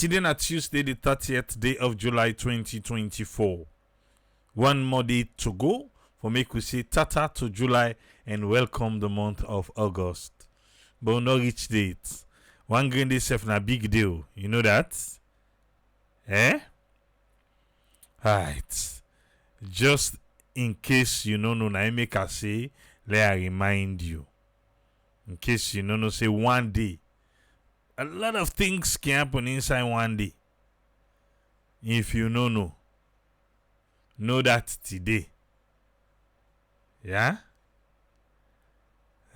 Today na Tuesday, the 30th day of July 2024. One more day to go for make we say tata to July and welcome the month of August. But no reach date. One green day self na big deal. You know that? Right. Just in case you know, I make a say, let I remind you. In case you know, say one day. A lot of things can happen inside one day. If you know that today. Yeah?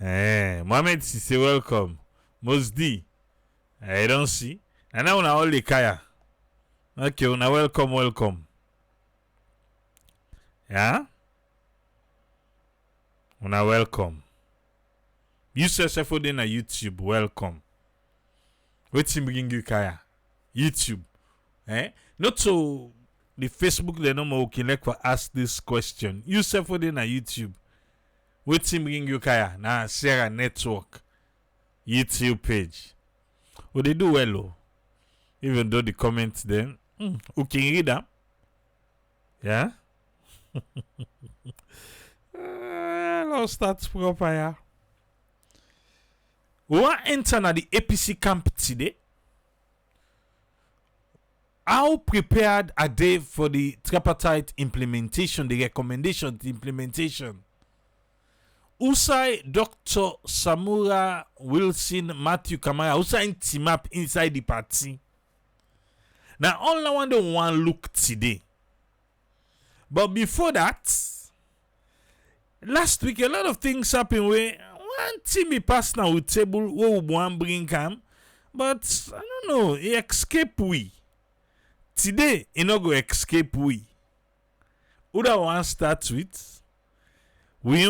Mohammed say welcome. Mosdi. I don't see. And now una all the kaya. Okay, una welcome. Yeah? Una welcome. You say for na YouTube, welcome. What's bringing you kaya? YouTube. Not so the Facebook they no more can like for ask this question. You say for na YouTube. What's bringing you kaya? Na Sarah Network YouTube page. Well, they do well, oh. Even though the comments then, who can read them? Yeah? Let's start proper, yeah. We want to enter na the APC camp today. How prepared are they for the tripartite implementation, the recommendation, the implementation? Usai Dr. Samura, Wilson, Matthew Kamara, Usai team up inside the party. Now, all I want to look today. But before that, last week, a lot of things happened where one team he passed now with table where we want bring him. But, I don't know, he escape we. Today, he not go escape we. Who that one start with? We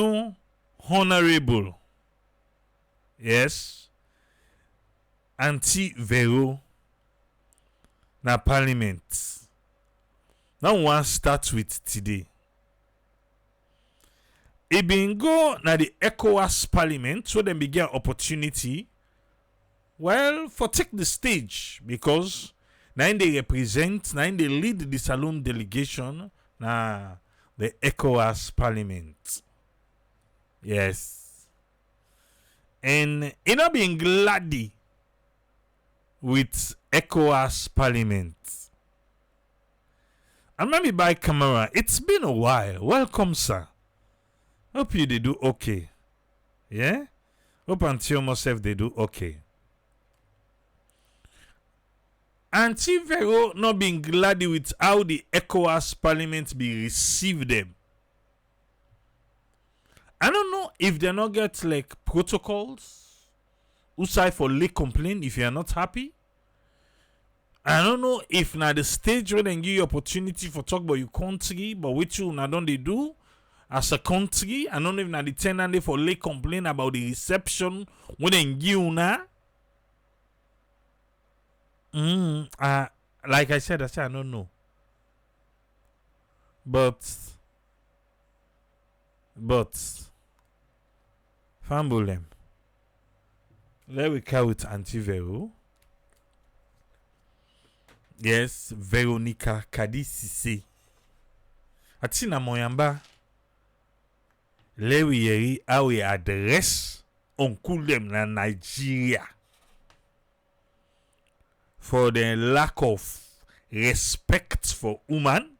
honorable. Yes. Anti-Vero. Na parliament. Now one start with today. It been go na the ECOWAS Parliament so them begin opportunity. Well, for take the stage because now they represent, now they lead the Salon delegation na the ECOWAS Parliament. Yes. And it not being glad with ECOWAS Parliament. And maybe by camera, it's been a while. Welcome, sir. Hope you they do okay. Yeah? Hope until myself they do okay. Anti-Vero not being glad with how the ECOWAS Parliament be received them. I don't know if they not get like protocols. Usai for late complaint if you are not happy. I don't know if now the stage where they give you opportunity for talk about your country, but which you now don't they do as a country. I don't know if now the tenant for late complain about the reception when they give you now. Like I said, I don't know. But Fambolem. Let we carry with Anti-Vero. Yes, Veronica Kadisise. Ati na moyamba. Lewi yeri awe address on kulem na Nigeria. For the lack of respect for woman.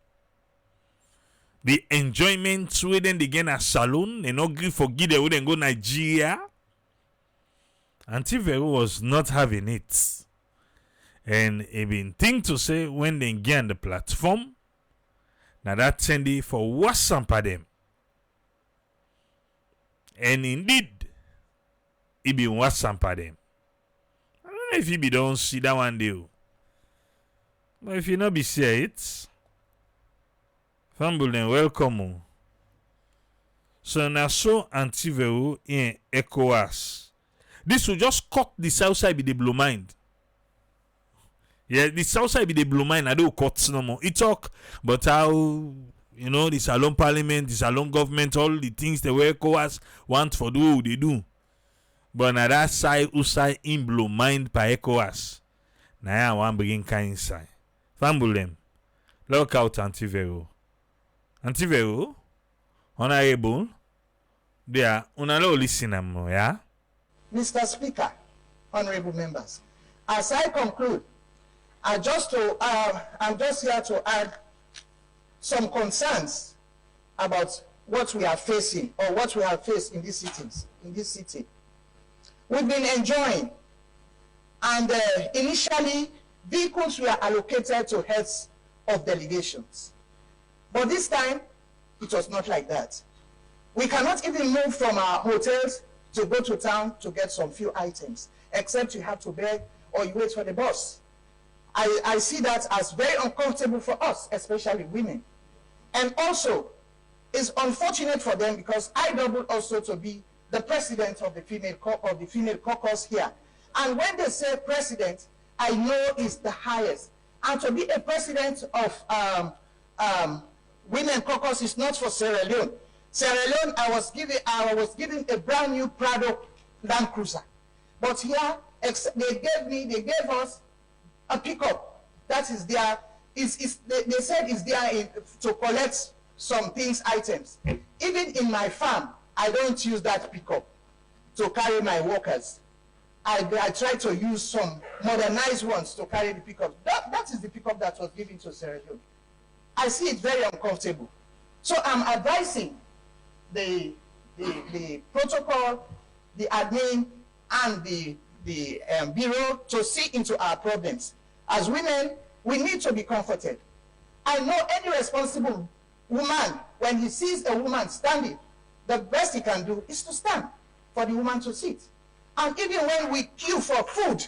The enjoyment within the gain a saloon. They not agree for give they wouldn't go Nigeria. Anti-Vero was not having it. And it been thing to say when they get on the platform. Now that trendy for WhatsApp them. And indeed, it be WhatsApp them. I don't know if you be don't see that one deal. But if you not be see it, Fambulen welcome. So now so Anti-Vero in ECOWAS. This will just cut the south side with the blue mind. Yeah, the south side be the blue mind. I don't cut no more. It talk, but how the Salon Parliament, the Salon government, all the things the way ECOWAS want for they do. But now that side, who side in blue mind by ECOWAS. Na ya wan bring inside. Fambulem. Look out Antivero. Antivero. Honorable. There, unalo listen am, yeah? Mr. Speaker, honorable members, as I conclude, I'm just here to add some concerns about what we are facing or what we have faced in these city. We've been enjoying, and initially vehicles were allocated to heads of delegations. But this time, it was not like that. We cannot even move from our hotels to go to town to get some few items, except you have to beg or you wait for the bus. I see that as very uncomfortable for us, especially women. And also, it's unfortunate for them because I double also to be the president of the female caucus here. And when they say president, I know it's the highest. And to be a president of women caucus is not for Sierra Leone. Sierra Leone, I was given a brand new Prado Land Cruiser, but here they gave us a pickup that is there. They said it's there to collect some items. Even in my farm, I don't use that pickup to carry my workers. I try to use some modernized ones to carry the pickup. That is the pickup that was given to Sierra Leone. I see it very uncomfortable. So I'm advising the protocol, the admin, and the bureau to see into our problems. As women, we need to be comforted. I know any responsible woman, when he sees a woman standing, the best he can do is to stand for the woman to sit. And even when we queue for food,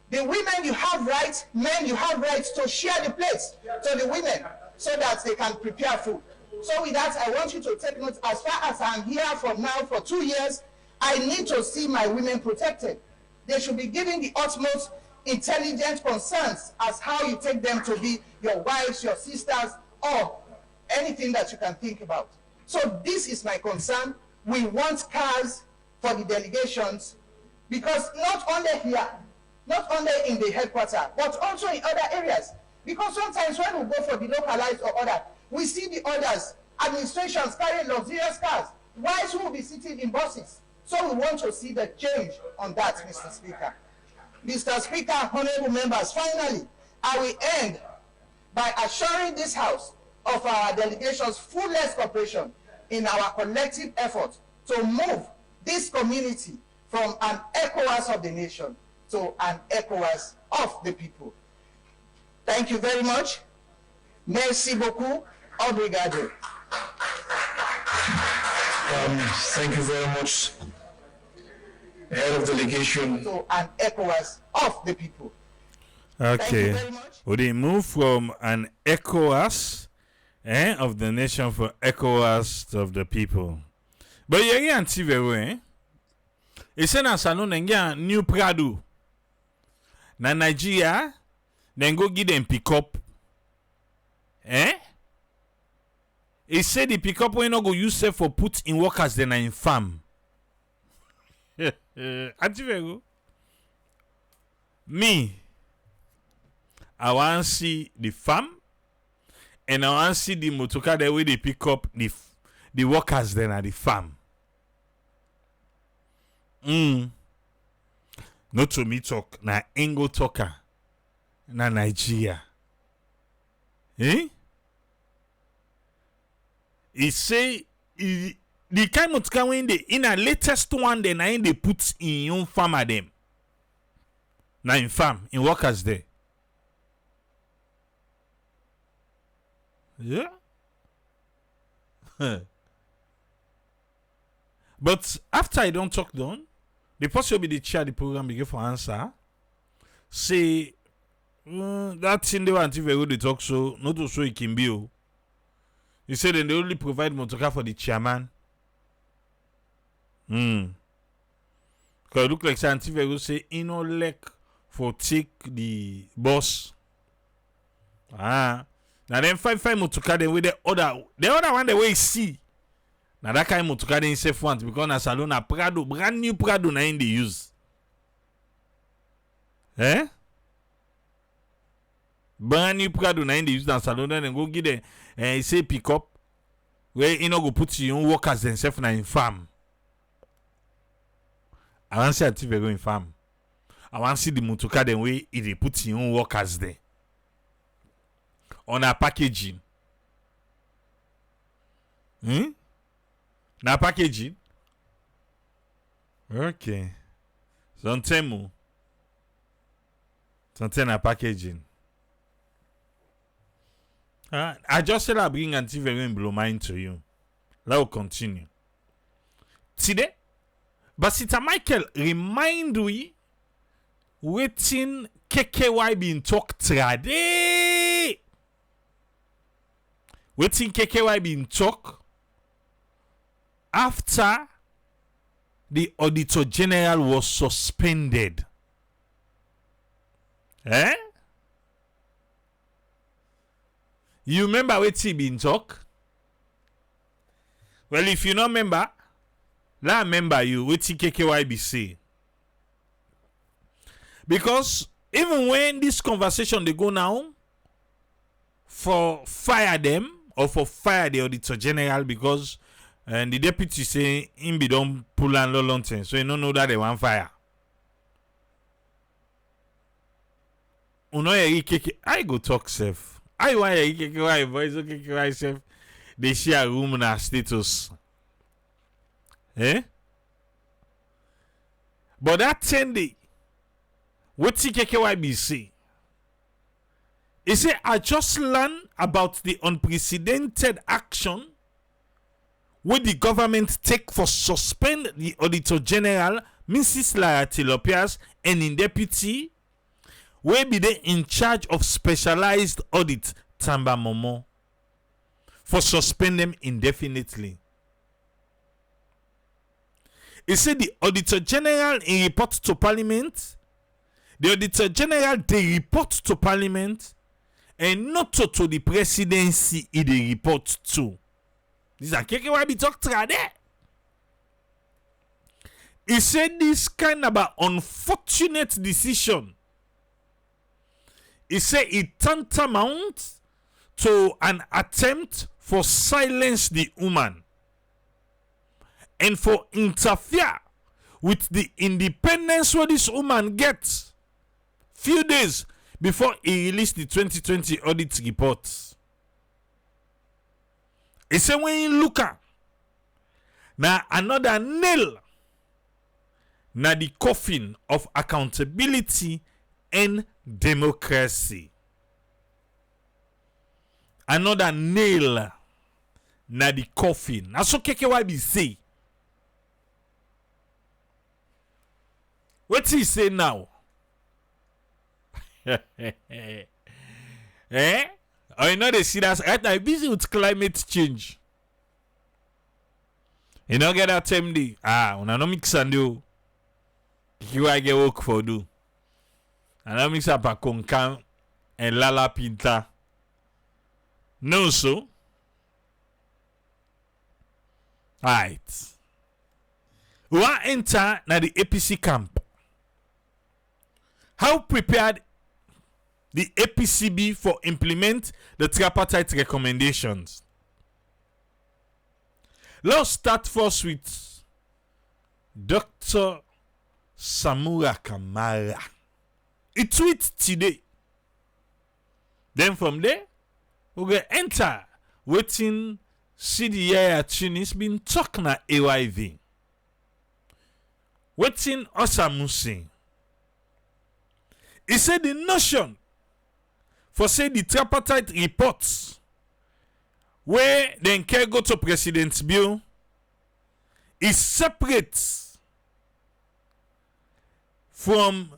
the women, you have rights, men, you have rights to share the plates to the women so that they can prepare food. So with that, I want you to take note. As far as I'm here for now for 2 years, I need to see my women protected. They should be given the utmost intelligent concerns as how you take them to be your wives, your sisters, or anything that you can think about. So this is my concern. We want cars for the delegations, because not only here, not only in the headquarters, but also in other areas. Because sometimes when we go for the localized or other, we see the others, administrations carrying luxurious cars, whilst who will be sitting in buses. So we want to see the change on that, Mr. Speaker. Mr. Speaker, honorable members, finally, I will end by assuring this House of our delegation's fullest cooperation in our collective effort to move this community from an ECOWAS of the nation to an ECOWAS of the people. Thank you very much. Merci beaucoup. Obrigado. Thank you very much, Head of Delegation. To an ECOWAS of the people. Okay. Thank you very much. We move from an ECOWAS of the nation for ECOWAS of the people. But you can't see very well. It's a salon and new Prado. Na Nigeria, then go give them pick up. He said the pickup will not go use it for put in workers then in farm. Me, I want to see the farm, and I want to see the motocar the way they pick up the workers then at the farm. Not to me talk na Engo talker na Nigeria. He say the kind of motocar when they in a latest one then they put in your farm at them. Na in farm in workers there. Yeah. But after I don't talk down, the person will be the chair of the program begin for answer. Say that thing they want to talk so not to show it can be. He said they only provide motorcar for the chairman. Because it look like Santi will say in no leg for take the boss. Now then five motorcar then with the other one the way see. Now that kind of motorcar then safe ones because na salon a Prado, brand new Prado na in the use. brand new Prado na in the use and salon and go give them say pick up where you know go put your own workers themselves na in farm. I want see active go in farm. I want see the motoka them way they put your own workers there. On a packaging. Na packaging. Okay. Something na packaging. I just said I bring anti-venom blow mine to you. Let us continue. Today, Basita Michael remind we waiting KKY being talk today. Waiting KKY being talk after the Auditor General was suspended. You remember what he been talk? Well, if you not remember, let remember you what KKY be say. Because even when this conversation they go now for fire them or for fire the Auditor General because the deputy say him be don't pull and long time, so you don't know that they want fire. I go talk safe. I want KKY voice KKY self. They share room na status. But that 10 day, what KKY be say? He say I just learned about the unprecedented action where the government take for suspend the Auditor General, Mrs. Lara Tilopias, and in deputy, where be they in charge of specialized audit, Tamba Momo, for suspend them indefinitely. He said the Auditor General in report to Parliament, the Auditor General they report to Parliament, and not to the presidency he they report to. This is a KKY be talk there. He said this kind of unfortunate decision. He said it tantamount to an attempt for silence the woman and for interfere with the independence where this woman gets few days before he released the 2020 audit report. He said when you look at now another nail na the coffin of accountability and democracy. Another nail na the coffin. That's what KKY be say. What he say now? Or you know they see that right now busy with climate change. You know get that time day. Una no mix and do. KKY get work for do. And I mix up a concan and lala pinta. No, so. Right. We want to enter na the APC camp. How prepared the APC be for implement the tripartite recommendations? Let's start first with Dr. Samura Kamara. He tweet today. Then from there, we will enter waiting CDI Tunis been talking na AYV. Waiting Osamusi. He said the notion for say the tripartite reports where then can go to President's bill is separate from,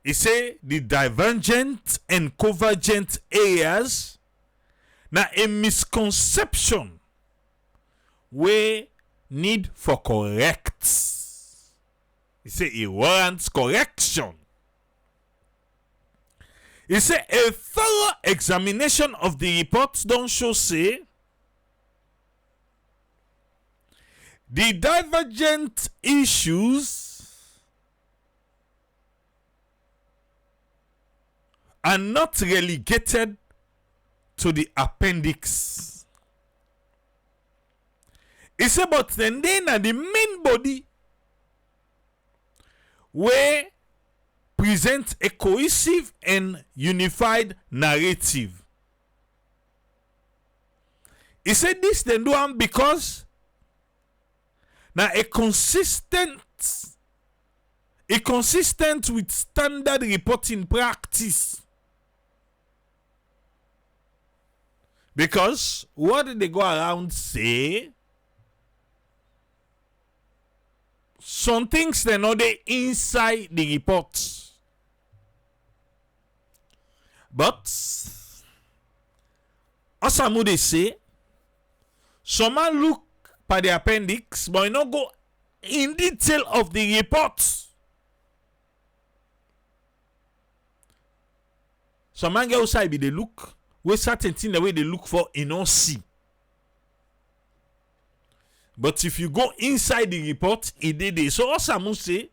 he say, the divergent and convergent areas. Now a misconception where need for correct. He say it warrants correction. He say a thorough examination of the reports don't show say the divergent issues are not relegated to the appendix. He said, but then the main body where present a cohesive and unified narrative. He said this then do am because now a consistent with standard reporting practice. Because what did they go around say? Some things they know they inside the reports. But Osamu they say, some man look by the appendix, but you not go in detail of the reports. Some man get outside be they look where certain thing the way they look for in don't see. But if you go inside the report, it did it. So Osamu say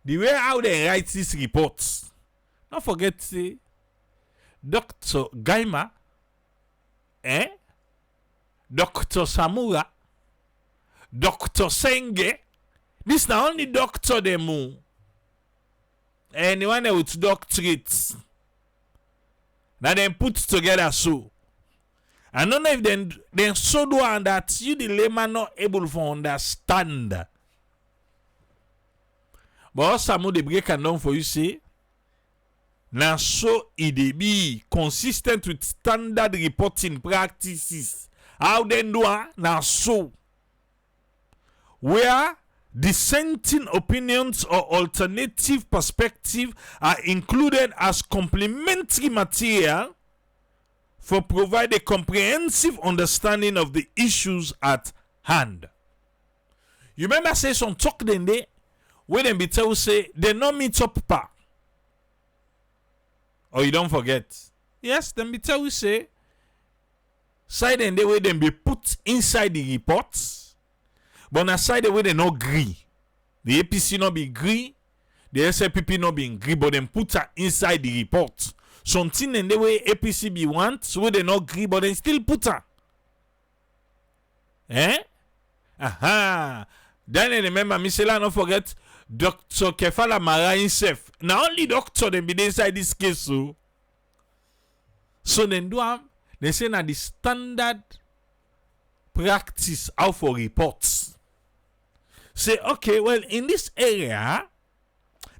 the way how they write these reports. Don't forget say Dr. Gaima, Dr. Samura, Dr. Senge. This not only doctor them. Anyone with doctorates. Now then put together so. I don't know if then so do and that you the layman not able to understand. But Osamu the break and down for you say. Now so it be consistent with standard reporting practices. How then do now so where dissenting opinions or alternative perspective are included as complementary material for provide a comprehensive understanding of the issues at hand. You remember say some talk then they where them be tell say they no meet up pa. Or you don't forget. Yes, them be tell say side and the way them be put inside the reports, but on side the way they not agree. The APC not be agree, the SLPP not be agree, but them put her inside the report. Something in the way APC be want, so they not agree, but they still put her. Aha. Then I remember, Misela, not forget Dr. Kefala Mara himself. Now only doctor them be inside this case, so then do am. They say na the standard practice out for reports. Say, okay, well, in this area,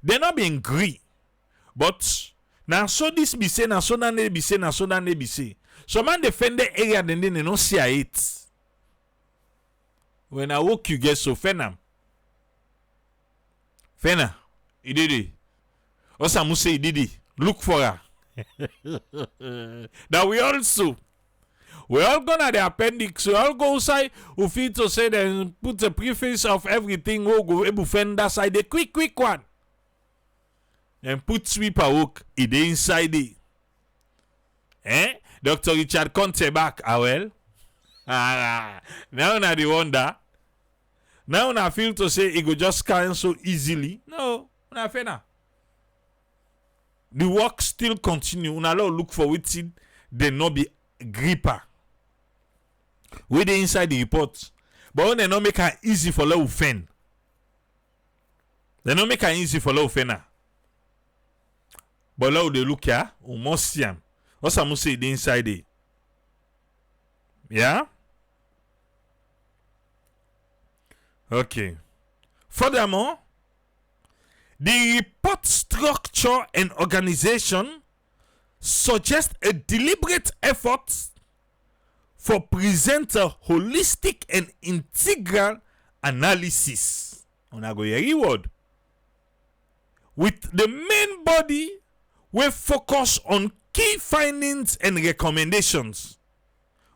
they're not being agree. But now so this be say, now so that they be say, now so that they be say. So man defend the area, then they don't see it. When I walk, you get so fena. Fena, he did it. Osamu say he did it. Look for her. Now we all gonna the appendix. We all go outside. We feel to say then put the preface of everything. We go able fend that side. The quick one. Then put sweeper hook. It inside it. Dr. Richard Conte back. Well. Now na the wonder. Now na feel to say it go just scan so easily. No, na fena. The work still continue. Una look for wetin they not be gripper. We dey inside the report. But when they not make it easy for law offend. They not make it easy for law offender. But law they look here, we must see them. What I must say the inside it. Yeah? Okay. Furthermore, the report structure and organization suggest a deliberate effort for present a holistic and integral analysis. On a go hear word. With the main body we focus on key findings and recommendations.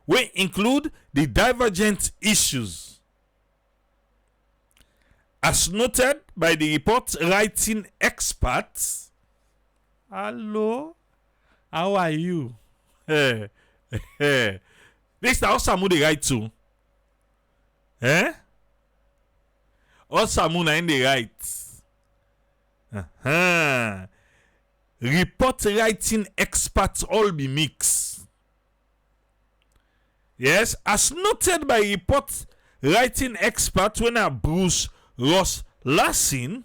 We include the divergent issues. As noted by the report writing experts. Hello? How are you? This is Osamu the right to. Osamu na in the right. report writing experts all be mixed. Yes, as noted by report writing expert when Bruce Ross Lassin,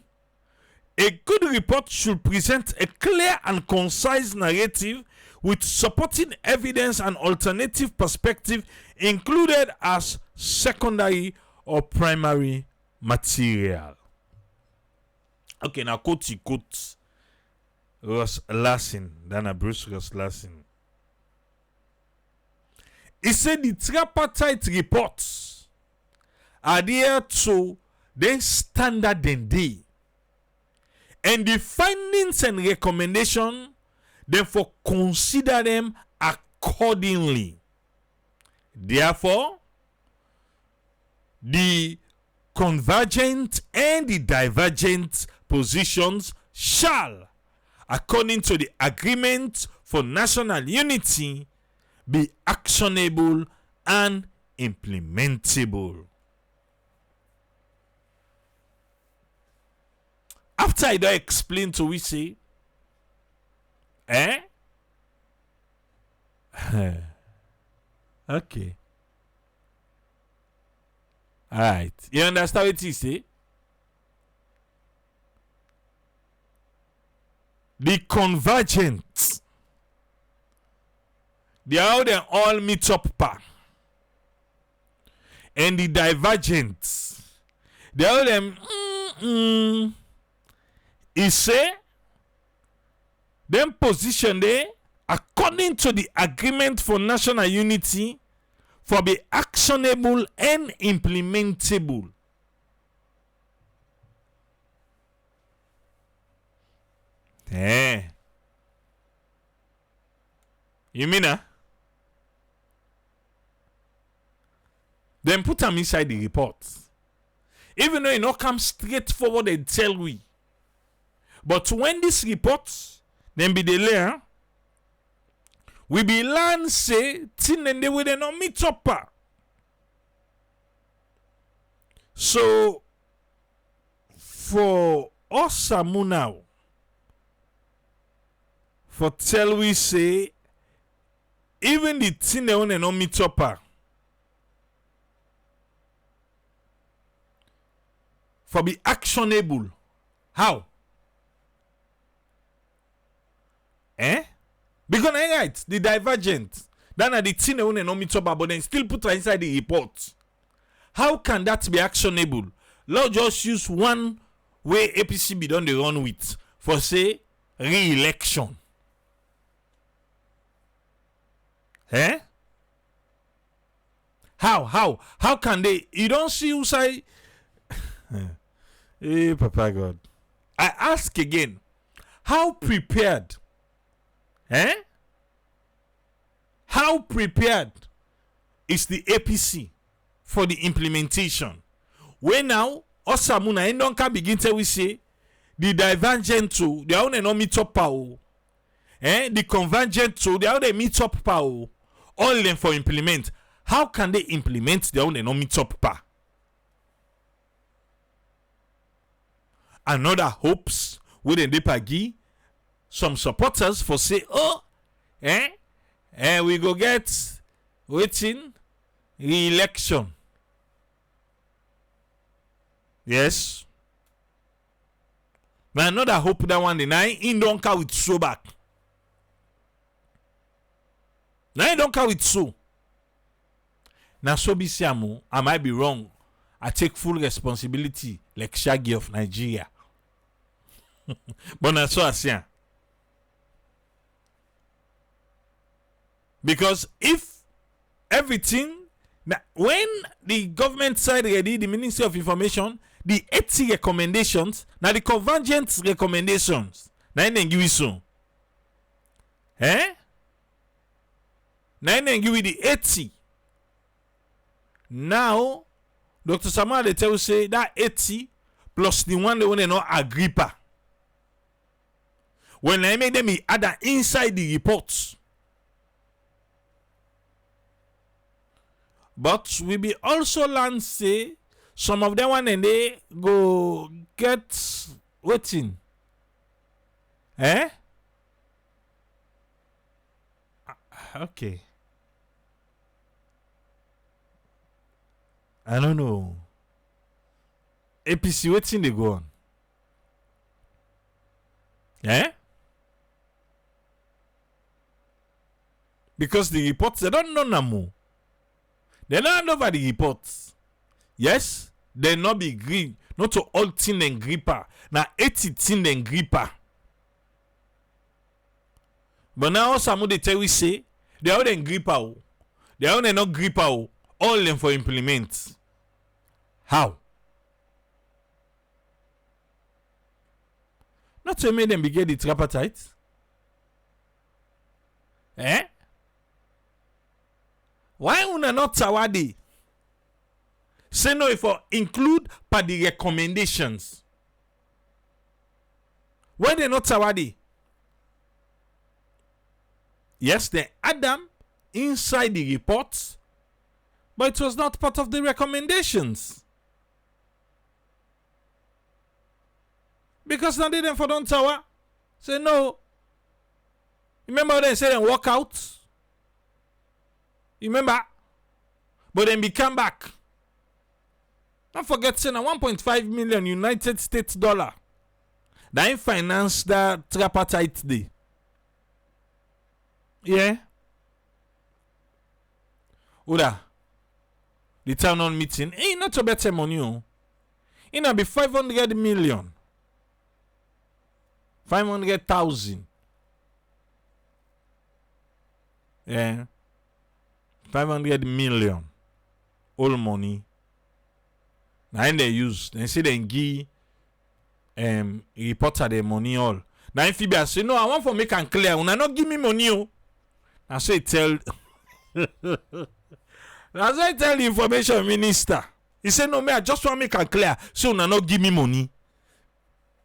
a good report should present a clear and concise narrative with supporting evidence and alternative perspective included as secondary or primary material. Okay, now quote Ross Lassin, then Bruce Ross Lassin. He said the tripartite reports adhere to the standard and day, and the findings and recommendation, therefore consider them accordingly. Therefore, the convergent and the divergent positions shall, according to the agreement for national unity, be actionable and implementable. After I don't explain to we say, okay. Alright. You understand what he say? The convergent, they are all meet up pa. And the divergent, they are them he say them position there according to the agreement for national unity for be actionable and implementable. You mean then put them inside the report. Even though it not come straight forward and tell we. But when this report then be the layer, we be learn say tin and they will not meet up. So for us now, for tell we say even the tin they will not meet up. For be actionable. How? Because right, the divergent, then are the thing they want to meet up, but then still put her inside the report. How can that be actionable? Let's just use one way APC be done the run with for say re-election. How can they? You don't see who say hey, Papa God. I ask again, how prepared? How prepared is the APC for the implementation? When now, Samura and don't begin to we say the divergent to they own no meet up power. The convergent to they own meet up power. All them for implement. How can they implement their own no meet up power? Another hopes within the pagi some supporters for say, we go get waiting re-election. Yes. But another hope that one deny in don't come with so back. Now don't come with so. Now so be siamu, I might be wrong. I take full responsibility like Shaggy of Nigeria. But na so asian. Because if everything when the government side ready, the Ministry of Information, the 80 recommendations, now the convergent recommendations, now then give you so. Now then give you the 80. Now, Dr. Samura they tell you say that 80 plus the one they want to not agree pa. When I make them add inside the reports. But we be also learn say some of them one and they go get waiting. Okay. I don't know. APC, what's in the go on? Eh? Because the reports, they don't know no more. They don't hand over the reports. Yes? They not be green. Not to all tin and gripper. Now 80 tin and gripper. But now some of the tell we say, they are in gripper. They are not gripper. All them for implement. How? Not to make them be get the tripartite. Eh? Why una not tawadi? Say no if include per the recommendations. Why they not tawadi? Yes, they add them inside the reports, but it was not part of the recommendations. Because now they them for don't tower. Say no. Remember when they say them walk out? Remember? But then we come back. Don't forget saying 1.5 million United States dollar. That finance that Tripartite day. Yeah. Oda. The town hall meeting. Ain't not a better money. It'll be 500 million. 500,000. Yeah. 500 million. All money. Now they use. They say they give reporter the money all. Now if you say no, I want for make and clear. Una not give me money. Oh. I say tell. As I tell the information minister, he said no, me I just want make and clear. So una not give me money.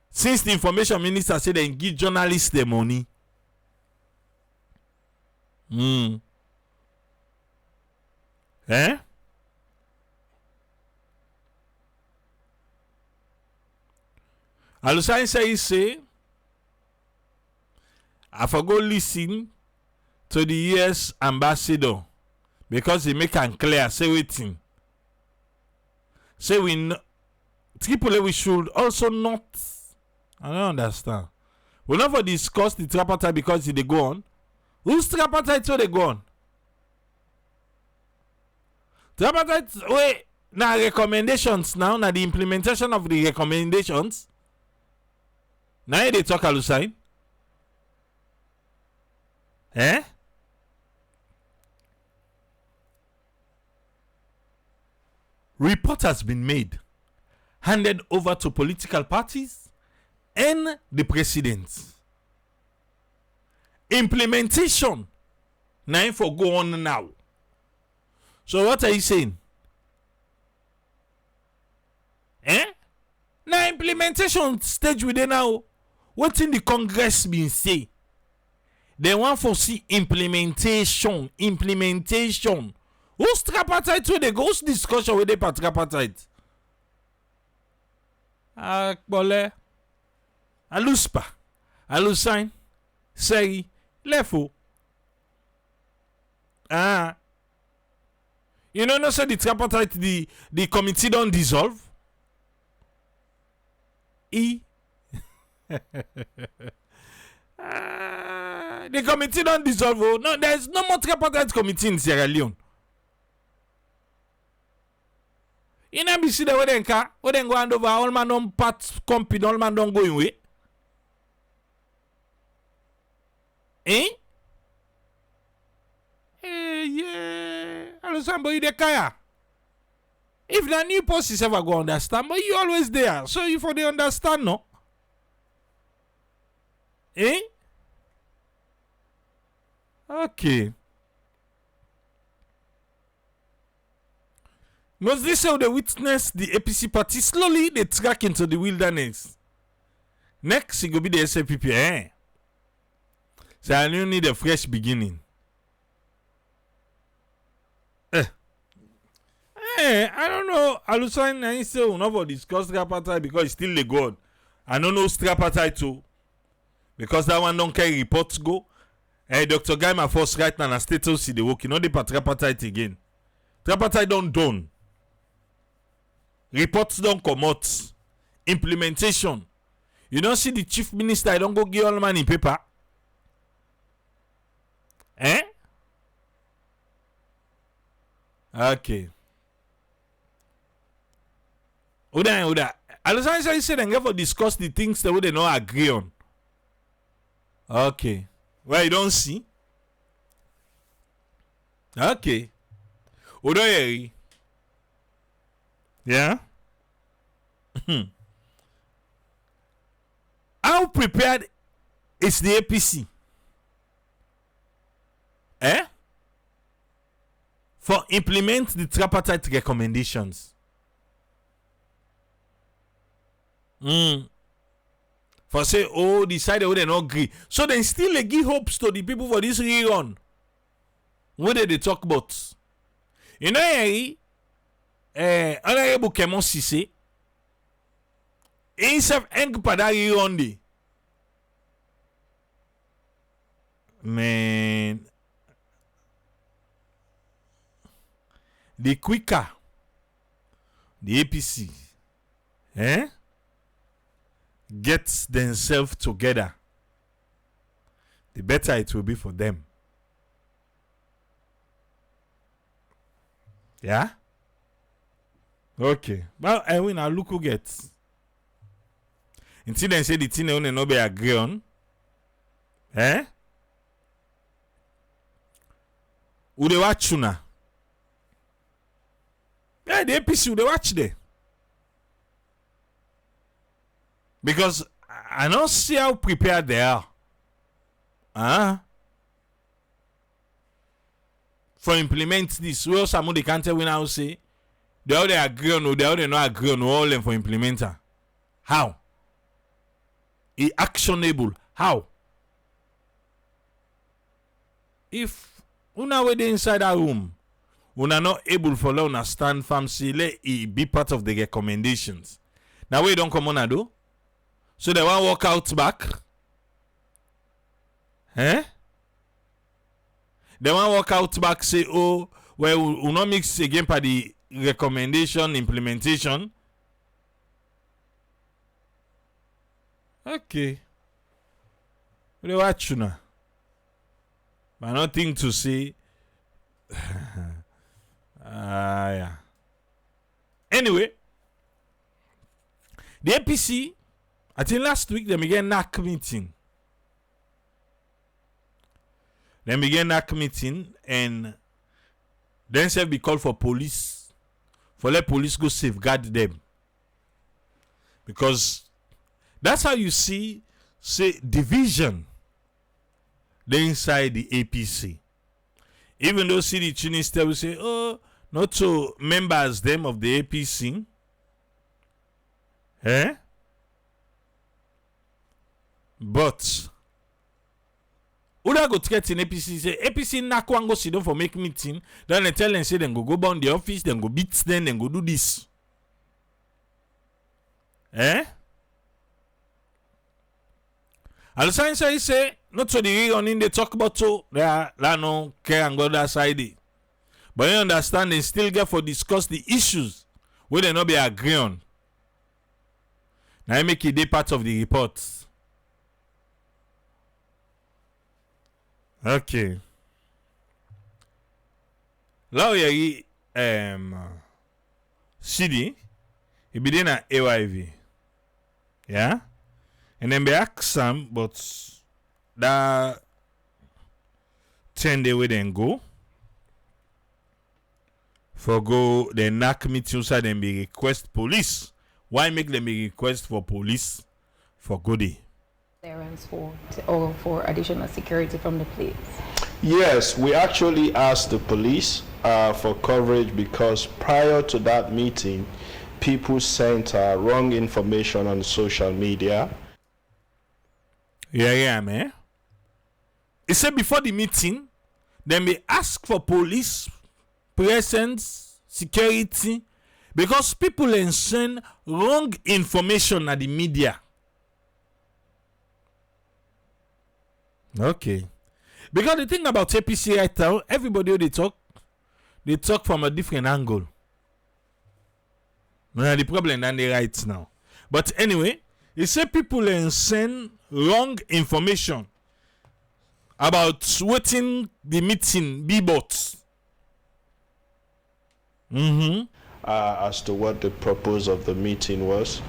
Since the information minister said they give journalists the money. Eh? Alusai say, I forgot listen to the US ambassador because he make am clear. Say waiting. Say we should also not. I don't understand. We never discuss the tripartite because they go on. Who's tripartite so they go on? Tripartite wait now recommendations now the implementation of the recommendations. Now they talk Alusai. Eh? Report has been made, handed over to political parties and the president. Implementation now for go on now. So what are you saying? Eh? Now implementation stage with it now. What in the Congress been say? They want for see implementation. Who's tripartite to the ghost discussion with the tripartite? Bole. Aluspa. Alusign. Say. Lefo. You know, no say the tripartite, the committee don't dissolve. The committee don't dissolve. Oh. No, there's no more tripartite committee in Sierra Leone. You know, be see the way they go hand over all man don't part company, all man don't go away. Eh? Yeah. Hello, somebody the kaya. If the new post is ever go understand, but you always there. So you for the understand, no? Eh? Okay. Must this how they witness the APC party slowly they track into the wilderness. Next it will be the SAPP. Eh? So I don't need a fresh beginning. I don't know. Alusan I say we never discuss tripartite because it's still the god. I don't know tripartite too. Because that one don't carry reports go. Hey, Dr. Guy, my first right now, na status see the work. You know the tripartite again. Tripartite don't done. Reports don't come out. Implementation. You don't see the chief minister, I don't go give all money paper. Eh? Okay. Oda. Alexander said they never discuss the things that they not agree on. Okay. Well, you don't see. Okay. Oda. Yeah. How prepared is the APC? For implement the tripartite recommendations. For say, oh, decide they not agree. So then still they give hopes to the people for this rerun. What did they talk about? You know, Honorable Kemon Sise, himself eng pada rerun de. Man, the quicker the APC gets themselves together, the better it will be for them. Yeah? Okay. Well, I win a look who gets. Until then say the thing they no be agree on. Who they watch you now? Yeah, the APC who they watch there. Because I don't see how prepared they are. For implement this. Well, some of the can't tell now say they all they agree on, they all they not agree on all them for implementer. How? It actionable. How? If una way inside that room, una not able for let una stand firm, say let it be part of the recommendations. Now we don't come on do. So they want walk out back. They want walk out back, say, oh, well, we not mix again by the recommendation implementation. Okay. What do you watch now? But nothing to say. Yeah. Anyway, the APC, I think last week they began NAC meeting. They began NAC meeting and then say be called for police. For let police go safeguard them. Because that's how you see, say, division inside the APC. Even though City Chinista will say, oh, not so members them of the APC. But Uda go get in APC say APC na kwango sit down for make meeting. Then they tell them say then go down the office, then go beat them, then go do this. Al science say not to the reason they talk about so they are no care and go that side. But you understand they still get for discuss the issues where they not be agree on. Now make it a part of the report. Okay. Now you CD he be in a AYV. Yeah? And then be ask some, but that 10 day we then go. For go the NAC meeting so then be request police. Why make them be request for police for goodie? Clearance for additional security from the police. Yes, we actually asked the police for coverage because prior to that meeting, people sent wrong information on social media. Yeah, man. It said before the meeting, then we ask for police presence, security, because people send wrong information at the media. Okay. Because the thing about APC right now, everybody they talk from a different angle. The problem than they right now. But anyway, you say people send wrong information about waiting the meeting be bought. As to what the purpose of the meeting was,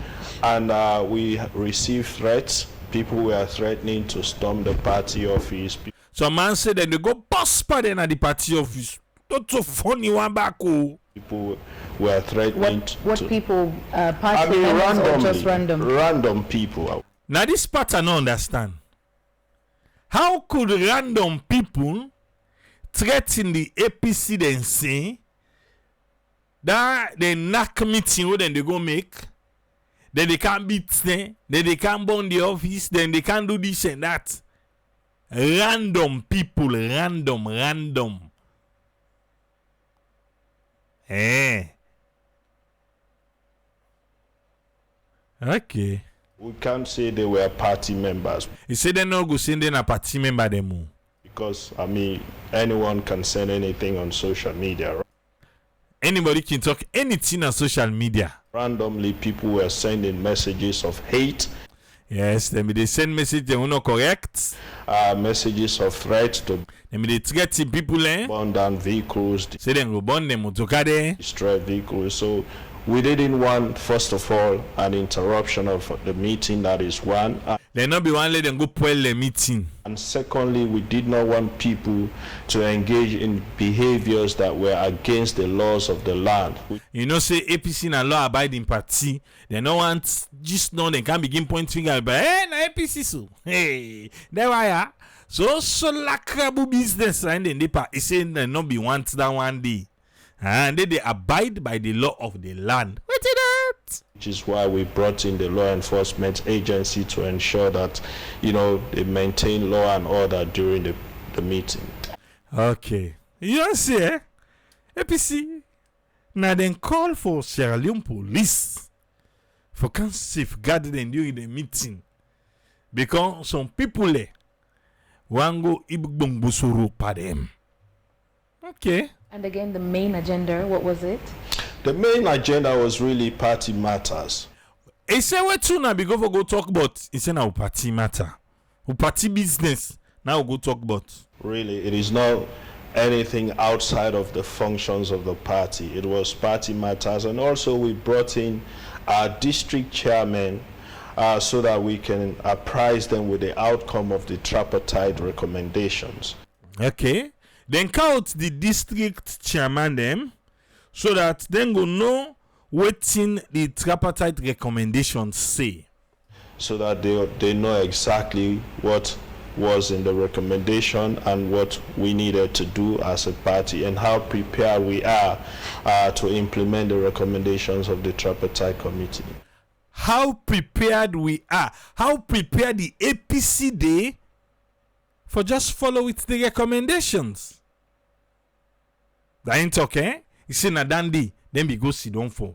and we received threats. People were threatening to storm the party office. So man said that they go bust at the party office. That's so funny one back. People were threatening what to people party members or just random people. Now this part I don't understand. How could random people threaten the APC then say that they knock meeting what then they go make? Then they can't beat them, then they can't burn the office, then they can't do this and that. Random people, random. Okay. We can't say they were party members. You say they not go send in a party member them. Because anyone can send anything on social media. Right? Anybody can talk anything on social media. Randomly, people were sending messages of hate. Yes, they send message they will not correct. Messages of threat to they threaten people burn down vehicles, say they go burn them destroy vehicles. So we didn't want, first of all, an interruption of the meeting. That is one. They not be one let them go spoil the meeting. And secondly, we did not want people to engage in behaviors that were against the laws of the land. You know, say APC na law abiding party. They don't want just know they can begin point finger, but na APC so. Hey, there why so lacrabu business and then they say they not be want that one day. And they abide by the law of the land. What is that? Which is why we brought in the law enforcement agency to ensure that, they maintain law and order during the meeting. Okay. You see, APC, now then call for Sierra Leone police for can safeguard them during the meeting. Because some people want go ibugbongusuru pa them. Okay. And again, the main agenda, what was it? The main agenda was really party matters. He said, "What to now? Because we go talk about." He said, "Now party matter, party business. Now we go talk about." Really, it is not anything outside of the functions of the party. It was party matters, and also we brought in our district chairman so that we can apprise them with the outcome of the Tripartite recommendations. Okay. Then count the district chairman them so that then go know what in the Tripartite recommendations say. So that they know exactly what was in the recommendation and what we needed to do as a party and how prepared we are to implement the recommendations of the Tripartite committee. How prepared we are. How prepared the APC day for just follow with the recommendations. That ain't okay. You see na dandy, then we go sit down for.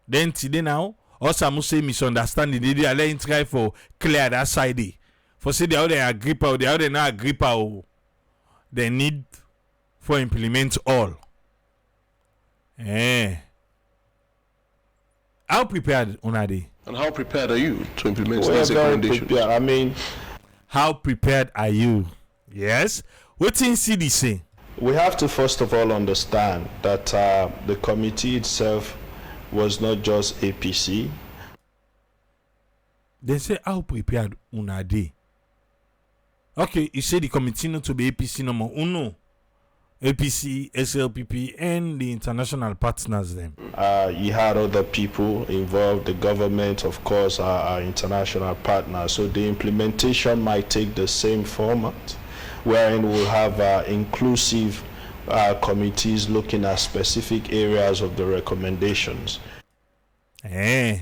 Then today now, also must say misunderstanding. They are letting try for clear that side. For say the other agree or the other not agree or they need for implement all. How prepared una dey? And how prepared are you to implement We're these very recommendations? prepared. How prepared are you? Yes. What in CDC? We have to first of all understand that the committee itself was not just APC. They say how prepared una dey. Okay, you say the committee not to be APC number uno. APC, SLPP, and the international partners them. You had other people involved, the government, of course, our international partners. So the implementation might take the same format, wherein we'll have inclusive committees looking at specific areas of the recommendations. The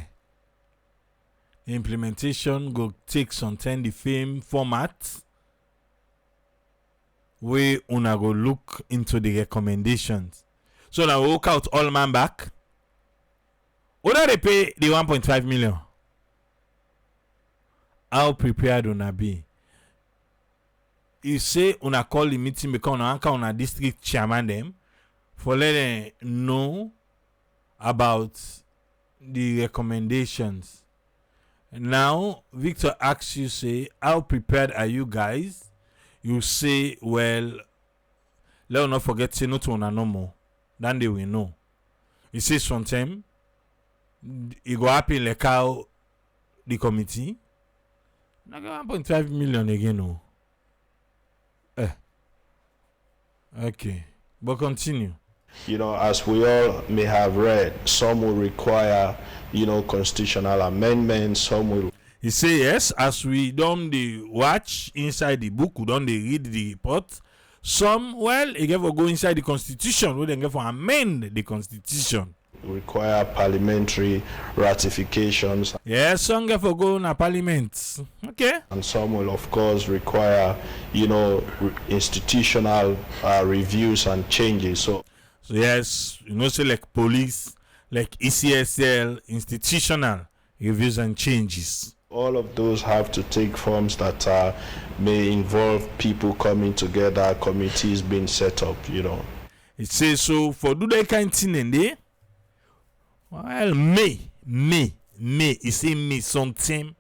implementation go take some time the same format. We una go look into the recommendations. So now we work out all man back. Whether they pay the 1.5 million. How prepared una be? you say una call the meeting because una anka una district chairman them for let them know about the recommendations. Now, Victor asks you, say, how prepared are you guys? You say, well, let us not forget, say no to una no more. Then they will know. You say sometime, it go happen like how the committee. Now go 1.5 million again, no. Okay, but continue. You know, as we all may have read, some will require, constitutional amendments, some will. He say yes, as we don't watch inside the book, we don't read the report. Some, well, they get for go inside the constitution, we then get for amend the constitution. Require parliamentary ratifications. Yes, some get for go in a parliament. Okay. And some will, of course, require, institutional reviews and changes. So yes, say like police, like ECSL, institutional reviews and changes. All of those have to take forms that may involve people coming together, committees being set up, It says so for do that kind of thing in there. Well, May. It say me sometime.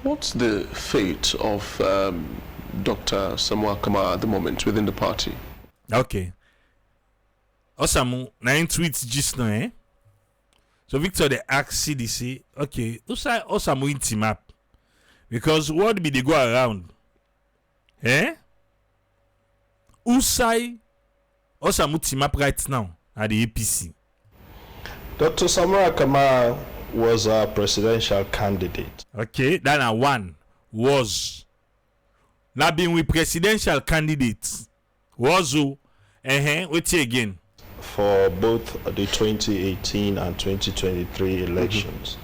What's the fate of Dr. Samura Kamara at the moment within the party? Okay. Osamu, 9 tweets just now, eh? So Victor they ask CDC, okay, Osamu in team up. Because what be they go around? Eh? Usai Osamu team up right now at the APC. Dr. Samura Kamara was a presidential candidate. Okay, that a one was. Now being with presidential candidates was wait again. For both the 2018 and 2023 elections.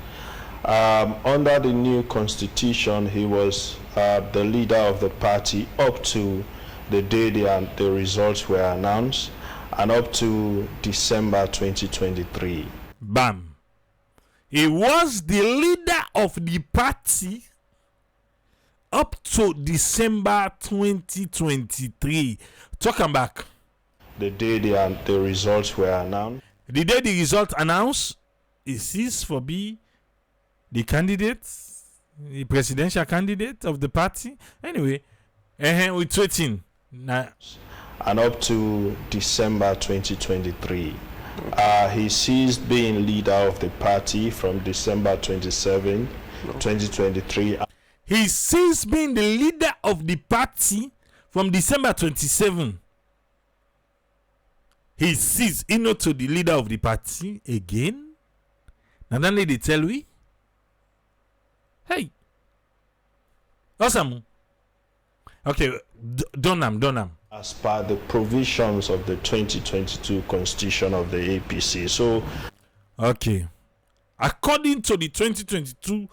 Under the new constitution, he was the leader of the party up to the day the results were announced and up to December 2023. Bam. He was the leader of the party up to December 2023. Talking back. The day the results were announced. The day the result announced, he ceased for be the candidate, the presidential candidate of the party. Anyway, we're waiting. And up to December 2023. He ceased being leader of the party from December 27, 2023. He ceased being the leader of the party from December 27. He ceased not to the leader of the party again. Now then they tell we, hey, awesome. Okay, Donham. As per the provisions of the 2022 constitution of the APC. So, okay, according to the 2022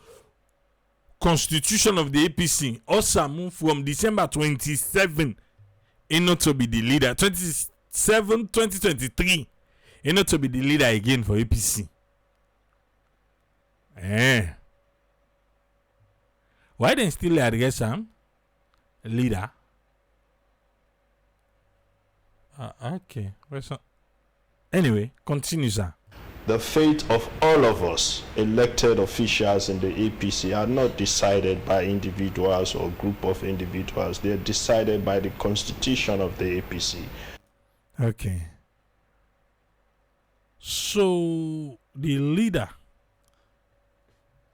constitution of the APC, Osamu from December 27 not to be the leader. 2023 not to be the leader again for APC. Why then still address him leader? Okay. Anyway, continue, sir. The fate of all of us elected officials in the APC are not decided by individuals or group of individuals. They are decided by the constitution of the APC. Okay. So the leader,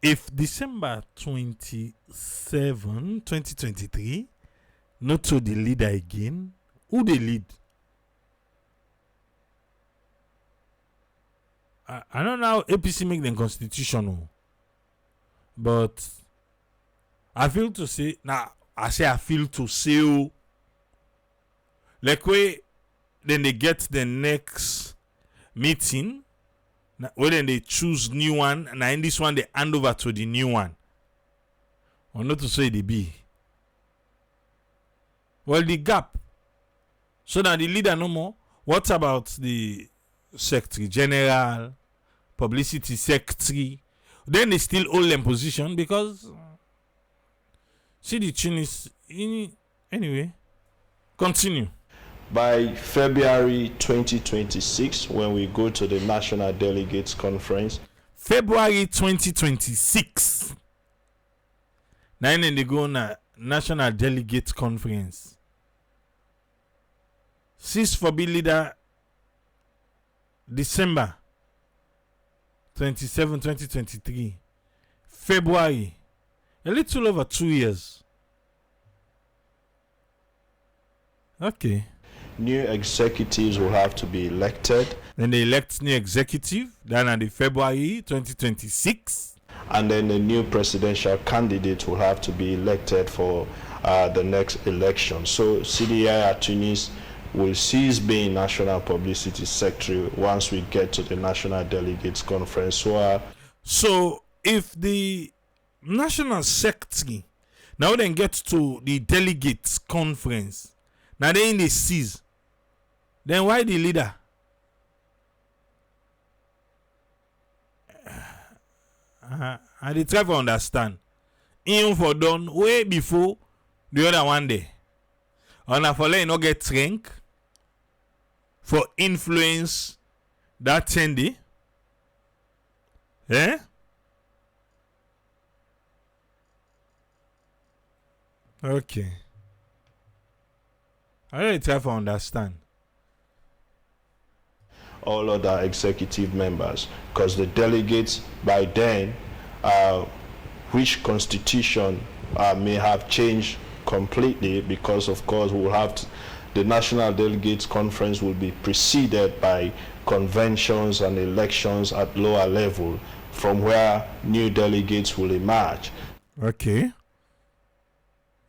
if December 27, 2023, not to the leader again, who they lead? I don't know how APC make them constitutional, but I feel to say like way then they get the next meeting when they choose new one, and in this one they hand over to the new one. Or not to say they be. Well, the gap. So that the leader no more. What about the Secretary General, Publicity Secretary? Then they still hold them position because See the tune is anyway. Continue. By February 2026, when we go to the National Delegates Conference, February 2026. Now they go na National Delegates Conference. 6 for be leader December 27, 2023. February. A little over 2 years. Okay. new executives will have to be elected. Then they elect new executive. Then on the February 2026. And then a new presidential candidate will have to be elected for the next election. So CDI at Tunis will cease being National Publicity Secretary once we get to the National Delegates Conference. So if the National Secretary now then get to the Delegates Conference, now they in the cease, then why the leader? I dey try to understand. Even for done way before the other one day. And for let you not get strength for influence that trendy. Eh? Okay. I really try to understand. All other executive members, because the delegates by then, which constitution may have changed completely, because of course we'll have to, the National Delegates Conference will be preceded by conventions and elections at lower level, from where new delegates will emerge. Okay.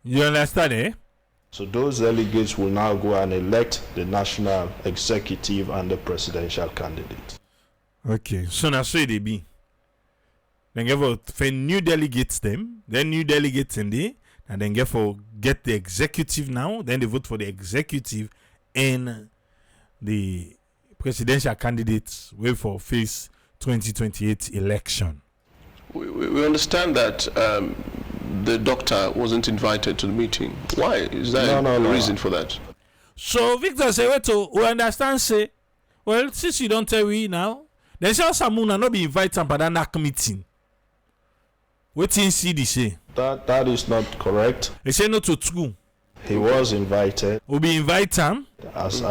You understand, eh? So those delegates will now go and elect the national executive and the presidential candidate. Okay, so now so they be. Then get for new delegates them, then new delegates in there, and then get the executive now, then they vote for the executive and the presidential candidates wait for face 2028 election. We understand that the doctor wasn't invited to the meeting. Why? Is there a reason for that? So Victor say, wait to we understand say, well, since you don't tell me now, then say Samura not be invited for that NAC meeting. What in CD say? That is not correct. They say no to true. He was invited. Will be invite him as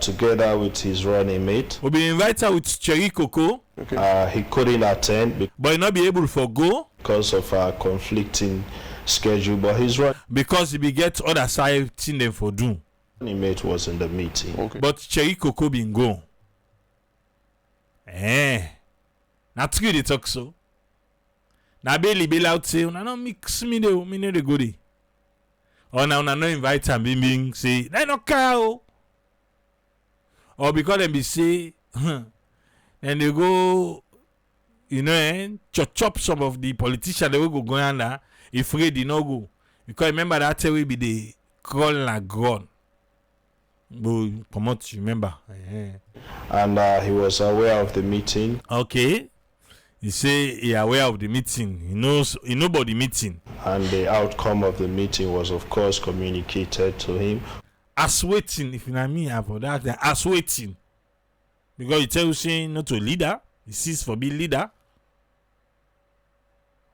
together with his running mate. Will be invited with Cherry Coco. Okay. He couldn't attend, but he not be able to go because of conflicting schedule. But his because he be get other side thing them for do. Running mate was in the meeting. Okay. But Cherry Coco been go. Now true they talk so. Now Bailey out say, "Una no mix me de, me no dey go dey." Or now una no invite am being say, "I no care." Or because them be say, and they go, chop some of the politicians they will go under. If they no go, because remember that will be the crawl like ground. But promote, remember. And he was aware of the meeting. Okay. He say he aware of the meeting. He knows about the meeting. And the outcome of the meeting was, of course, communicated to him. As waiting, if you know me, for that, as waiting. Because you tell you saying not to leader, he sees for being leader.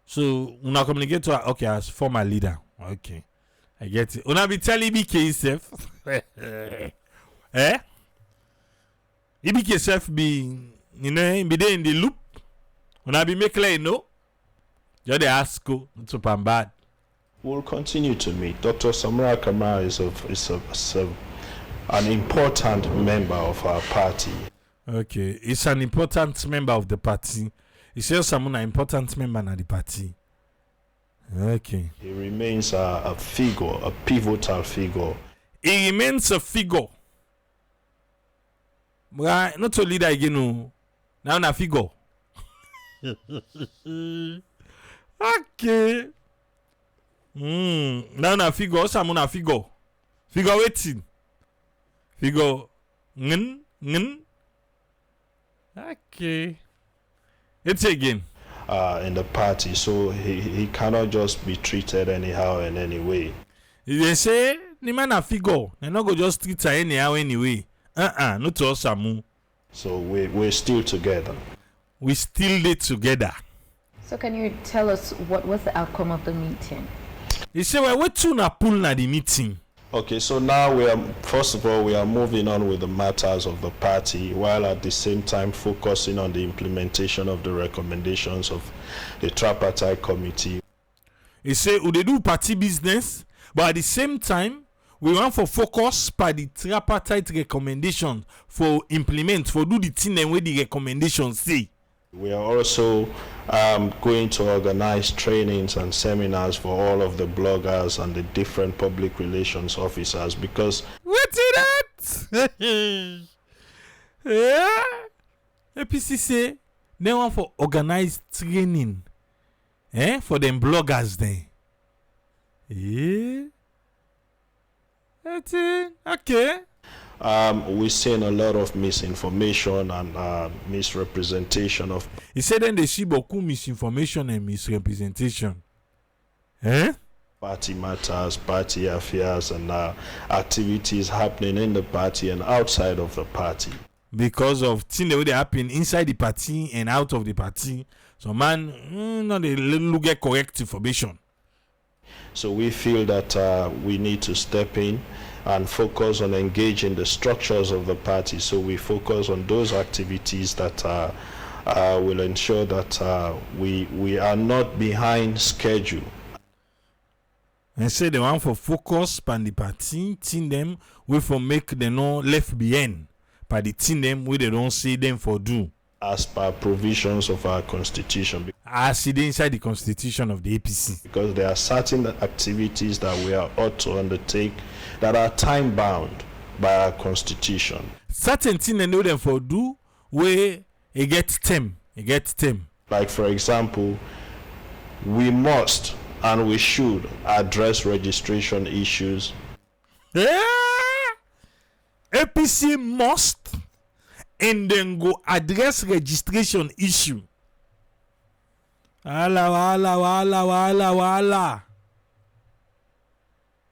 So una communicate to her, okay, as former leader. Okay. I get it. Una be telling BK himself. Eh? BK himself be be there in the loop. Una be make like just ask go to bad. We'll continue to meet. Dr. Samura Kamara is an important member of our party. Okay, he's an important member of the party. He says someone an important member of the party. Okay. He remains a figure, a pivotal figure. He remains a figure. Right, not a leader again, no. Now a figure. Okay. Now a figure, someone a figure. Figure waiting. Figure. Okay. It's again. in the party, so he cannot just be treated anyhow in any way. They say the man a figure, they not go just treat her anyhow anyway. Not to us, Samu. So we're still together. We still live together. So can you tell us what was the outcome of the meeting? They say well, what to na pull na the meeting. Okay, so now first of all, we are moving on with the matters of the party, while at the same time focusing on the implementation of the recommendations of the Tripartite committee. They say we do party business, but at the same time, we want for focus by the Tripartite recommendation for implement, for do the thing and where the recommendations say. We are also going to organize trainings and seminars for all of the bloggers and the different public relations officers, because what is that? Yeah. APC say they want for organize training for them bloggers then. Yeah. That's it. Okay. We're seeing a lot of misinformation and misrepresentation of. He said then they see beaucoup misinformation and misrepresentation. Party matters, party affairs, and activities happening in the party and outside of the party. Because of things that happen inside the party and out of the party. So man, not they look at correct information. So we feel that we need to step in and focus on engaging the structures of the party. So we focus on those activities that will ensure that we are not behind schedule. And say they want for focus on the party, team them, we for make them not left behind. By the team them, we they don't see them for do. As per provisions of our constitution. As it inside the constitution of the APC. Because there are certain activities that we are ought to undertake that are time bound by our constitution. Certain things they know them for do where it gets them. Like for example, we must and we should address registration issues. APC must and then go address registration issue. Wala.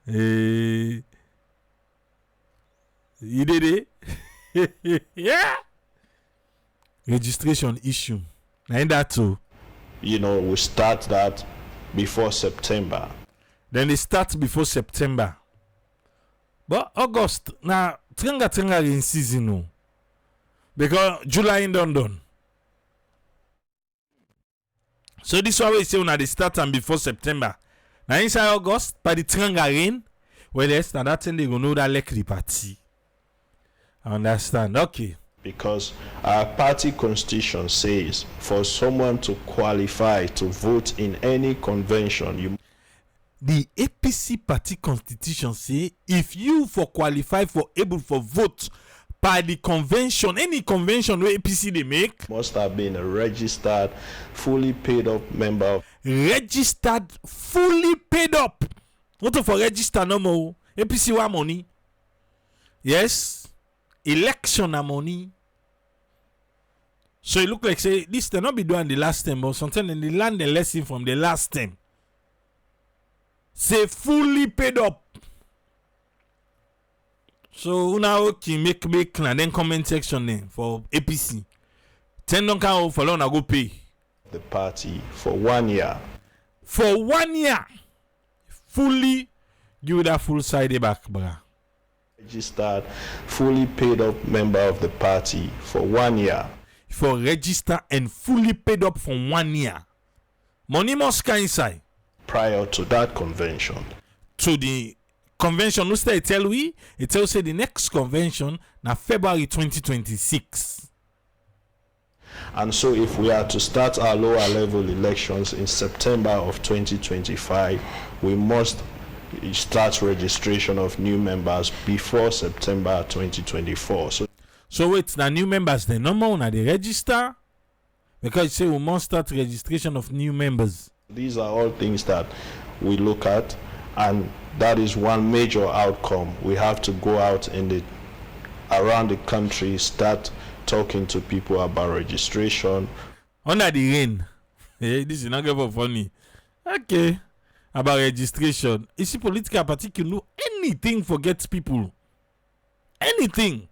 You did it? Yeah. Registration issue. And that too. We start that before September. Then they start before September. But August, now, trenga in season, no. Because July ain't done. So this one we say when they start and before September. Now inside August, by the trenga rain, well yes, now that thing they gonna know that like the party. I understand. Okay. Because our party constitution says for someone to qualify to vote in any convention, the APC party constitution say if you for qualify for able for vote by the convention, any convention where APC they make, must have been a registered, fully paid up member. Registered, fully paid up. What for register no more? APC want money. Yes. Election a money. So it look like say this they not be doing the last time, but sometimes they learn the lesson from the last time. Say fully paid up. So now okay make and then comment section then for APC. 10 don't count for long I go pay. The party for 1 year. For 1 year. Fully give that full side back, bruh. Registered, fully paid up member of the party for 1 year. For register and fully paid up for 1 year. Money must come inside. Prior to that convention. To the convention, it tells say the next convention na February 2026. And so if we are to start our lower level elections in September of 2025, we must start registration of new members before September 2024. So wait, the new members, the number one, they register? Because you say we must start registration of new members. These are all things that we look at, and that is one major outcome. We have to go out around the country, start talking to people about registration. Under the rain. Hey, this is not good for funny. Okay. About registration. You see, political party can do anything for get people. Anything.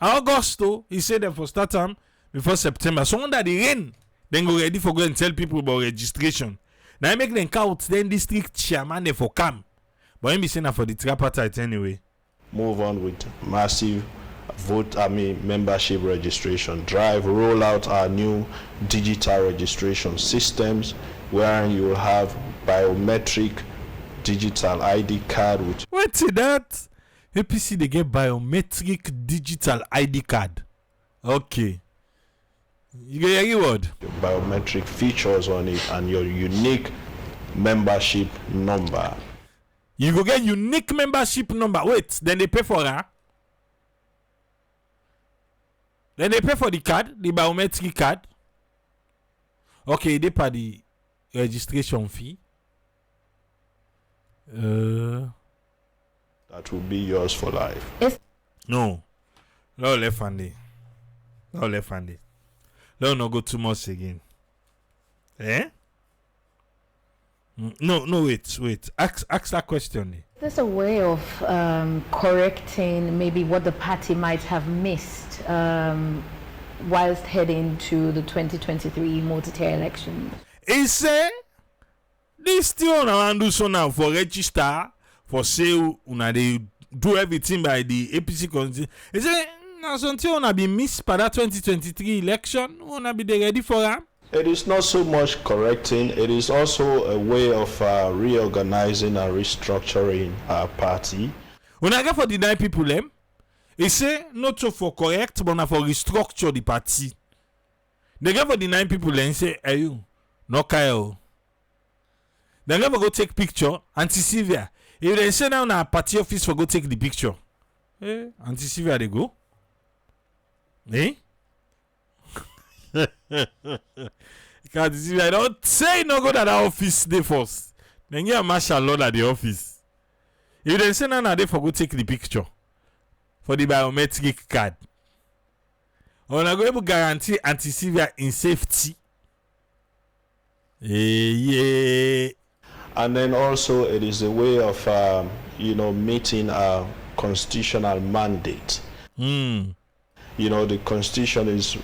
August, though, he said that for start time before September. So under the rain, then go ready for go and tell people about registration. Now I make them count, then district chairman they for come. But I'm saying that for the tripartite anyway. Move on with massive membership registration drive, roll out our new digital registration systems where you will have biometric digital ID card. What's that? APC they get biometric digital ID card. Okay. You get your reward. Biometric features on it and your unique membership number. You go get unique membership number. Wait, then they pay for her. Then they pay for the card, the biometric card. Okay, they pay the registration fee. That will be yours for life. No. No left handed. No left handed. Let not go too much again. Eh? No, wait. Ask that question. There's a way of correcting maybe what the party might have missed whilst heading to the 2023 multi-tier election. He say this still want to do so now for register for sale. Una they do everything by the APC constitution. He say now something wanna be missed by that 2023 election. Wanna be ready for that. It is not so much correcting, it is also a way of reorganizing and restructuring our party. When I get for the 9 people, he say not so for correct, but for restructure the party. They get for the 9 people, he say, hey you, no Kyle. They never go take picture, Auntie Sylvia. If they say now na party office for go take the picture, Auntie Sylvia they go. Eh? Because I don't say no go to that office they first. Then get a martial law at the office. If they say no, they for go take the picture for the biometric card. Or na go able guarantee Auntie Sylvia in safety. Yeah. And then also it is a way of meeting our constitutional mandate. The constitution is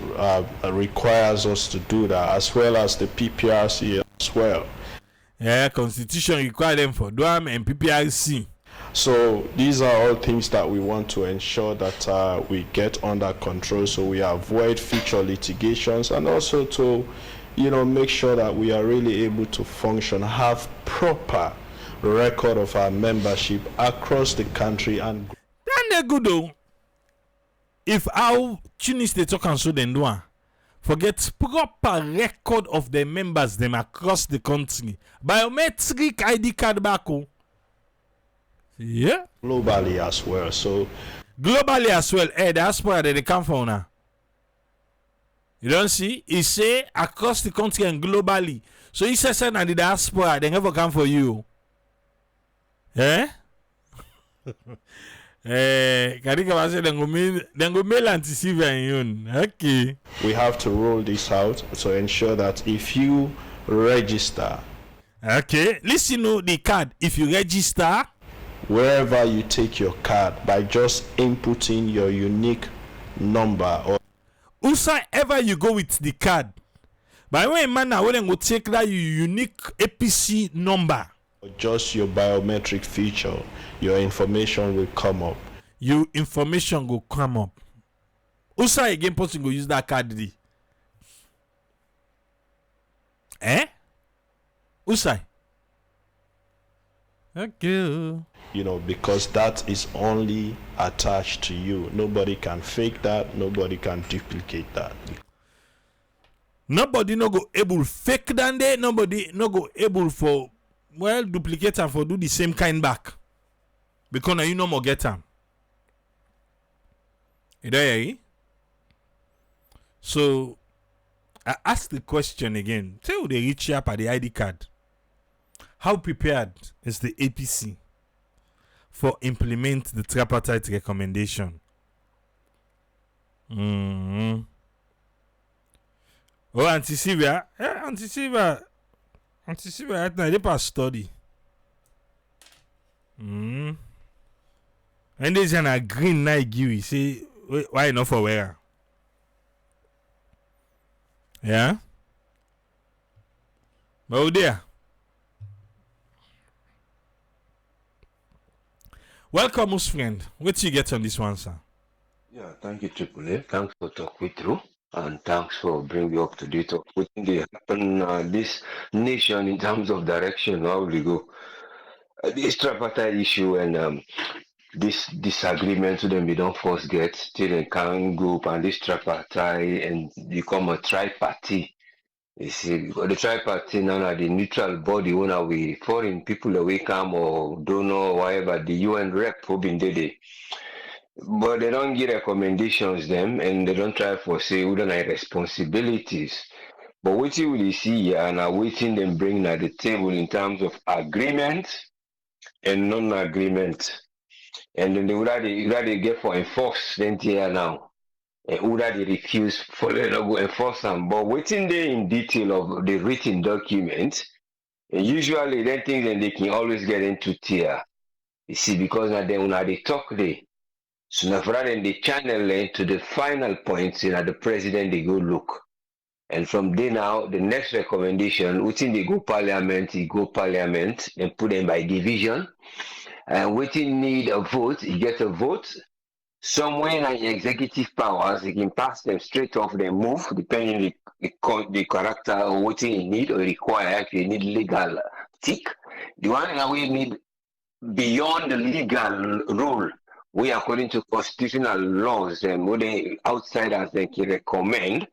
requires us to do that, as well as the PPRC as well. Yeah, constitution require them for DOAM and PPRC. So these are all things that we want to ensure that we get under control, so we avoid future litigations, and also to make sure that we are really able to function, have proper record of our membership across the country. And then good though. If our Tunis they talk and so then do forget proper record of the members them across the country. Biometric ID card back. Yeah. Globally as well. So globally as well. Diaspora they come from now. You don't see? He say across the country and globally. So he says that the diaspora they never come for you. Eh? Karika say then go mail Auntie Sylvia in. Okay. We have to roll this out to ensure that if you register. Okay. Listen to the card. If you register, wherever you take your card, by just inputting your unique number or whosoever you go with the card, by way man now when go take that unique APC number. Just your biometric feature, your information will come up. Your information will come up. Also again person go use that card di. Usai. Okay. Because that is only attached to you. Nobody can fake that. Nobody can duplicate that. Nobody no go able fake that day. Nobody no go able for duplicate and for do the same kind back. Because now you no more get them. You there? So I ask the question again. Tell they reach up at the ID card. How prepared is the APC for implement the tripartite recommendation? Oh, anti-Sylvia. Yeah, anti-Sylvia. Anti-Sylvia, they pass study. And there's an green night give you. Say, why not for where? Yeah? But oh there. Welcome, most friend. What you get on this one, sir? Yeah, thank you, Triple A. Thanks for talking through, and thanks for bringing me up to date of what they happen this nation in terms of direction. How we go? This tripartite issue and this disagreement to them we don't first get till they can group and this tripartite and become a tripartite. You see, the tripartite now are the neutral body when we foreign people away come or don't know whatever the UN rep who been there. But they don't give recommendations them and they don't try for say who don't have responsibilities. But what you will see and are waiting them bring at the table in terms of agreement and non-agreement. And then they would rather get for enforce then here now. And would they refuse for them to go enforce them. But waiting there in detail of the written document, and usually then things that they can always get into tier. You see, because now they when they talk there. So now rather than the channel to the final points, the president they go look. And from there now, the next recommendation, within they go parliament and put them by division. And within need a vote, you get a vote. Somewhere in executive powers, they can pass them straight off, they move, depending the character or what you need or require. If you need legal tick, the one that we need beyond the legal rule. We, according to constitutional laws, and what the outsiders they can recommend,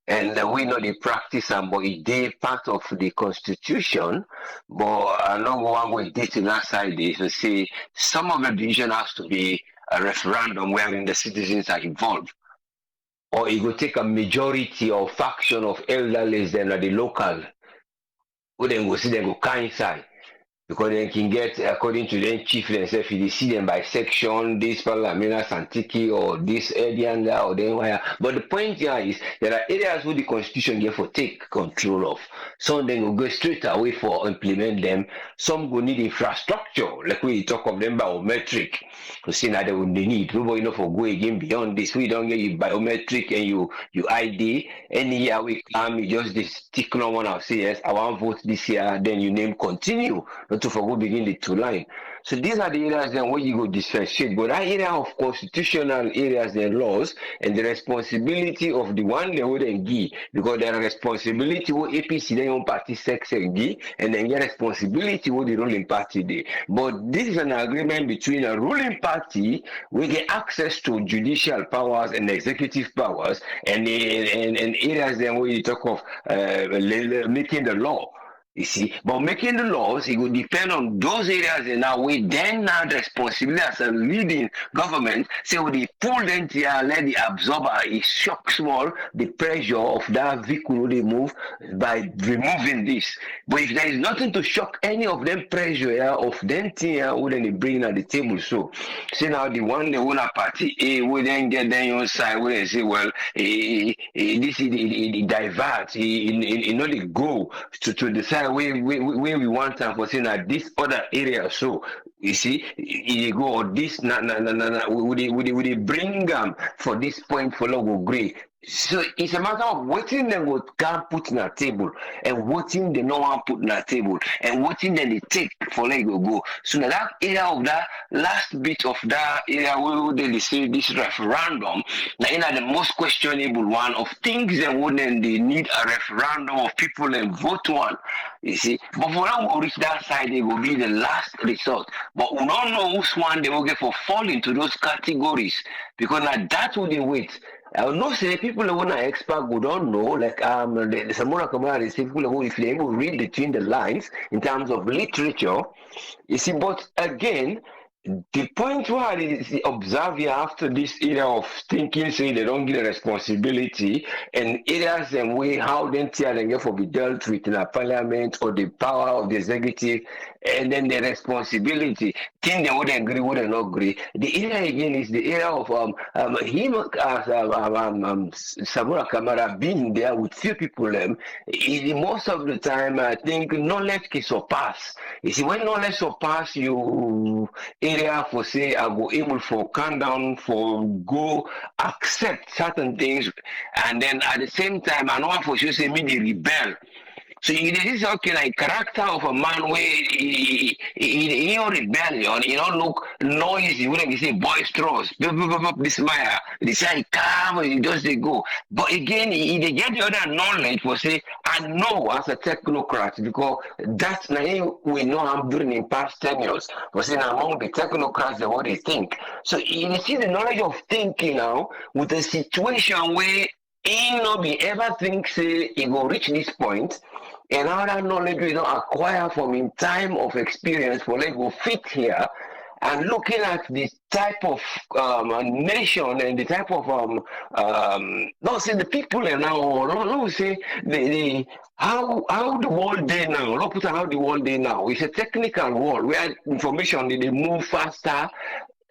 and we know the practice and but they part of the constitution. But another one we did to that side is to say some of the decision has to be a referendum wherein the citizens are involved, or it will take a majority or faction of elderly than the local. Who then go see them go coincide. Because they can get, according to the chief themselves, if you see them by section, this Parliament, Santiki, or this area, or then where. But the point here is there are areas where the constitution get for take control of. Some then will go straight away for implement them. Some will need infrastructure, like we talk of them biometric. To see that they will need. Nobody know for go again beyond this. We don't get you biometric and you ID. Any year we come, you just this tick no one I'll say yes, I want to vote this year, then you name continue. To for go begin the two line. So these are the areas then where you go differentiate. But that area of constitutional areas and laws and the responsibility of the one they wouldn't give, because there are responsibility with APC then on party sex and give, and then get responsibility with the ruling party day. But this is an agreement between a ruling party, we get access to judicial powers and executive powers, and areas then where you talk of making the law. You see, but making the laws, it will depend on those areas, and now we then have the responsibility as a leading government. So we pull them here, let the absorber, it shock small the pressure of that vehicle they move by removing this. But if there is nothing to shock any of them pressure here of them here, wouldn't they bring at the table? So now the one the owner party, we then get them on side, we then say, well, this is the divert, know the go to decide where we want them for saying that this other area. So you see, you go or this would they bring them for this point for logo grey. So it's a matter of waiting them what can put in a table and waiting they no one put in a table and waiting then they take for let go. So now that area of that last bit of that area where they say this referendum, now in the most questionable one of things that wouldn't they need a referendum of people and vote one. You see, but for now we reach that side, it will be the last resort. But we don't know which one they will get for fall into those categories because now that will they wait. I will not say people who are expert who don't know, like the Samura community, people who if they able to read between the lines in terms of literature, you see, but again, the point where is observe here after this era of thinking, saying they don't get a responsibility, and areas and way how then get for be dealt with in a parliament or the power of the executive, and then the responsibility. thing they would agree, would not agree. The area again is the area of him Samura Kamara being there with few people. Most of the time, I think knowledge can surpass. You see, when knowledge surpass you, area for say I go able for calm down for go accept certain things, and then at the same time, I know for sure say me the rebel. So it is okay, like character of a man where he rebellion, you don't look noisy, when you say boisterous, this man, this guy calm, he just they go. But again, they get the other knowledge for say, I know as a technocrat, because that's now we know I'm doing in past 10 years. For saying among the technocrats, what they think. So you see the knowledge of thinking now with a situation where he no be ever think say he will reach this point, and all that knowledge we don't acquire from in time of experience for like go fit here, and looking at the type of nation and the type of not say the people and now, no say the how the world day now, not put how the world day now. It's a technical world where information they move faster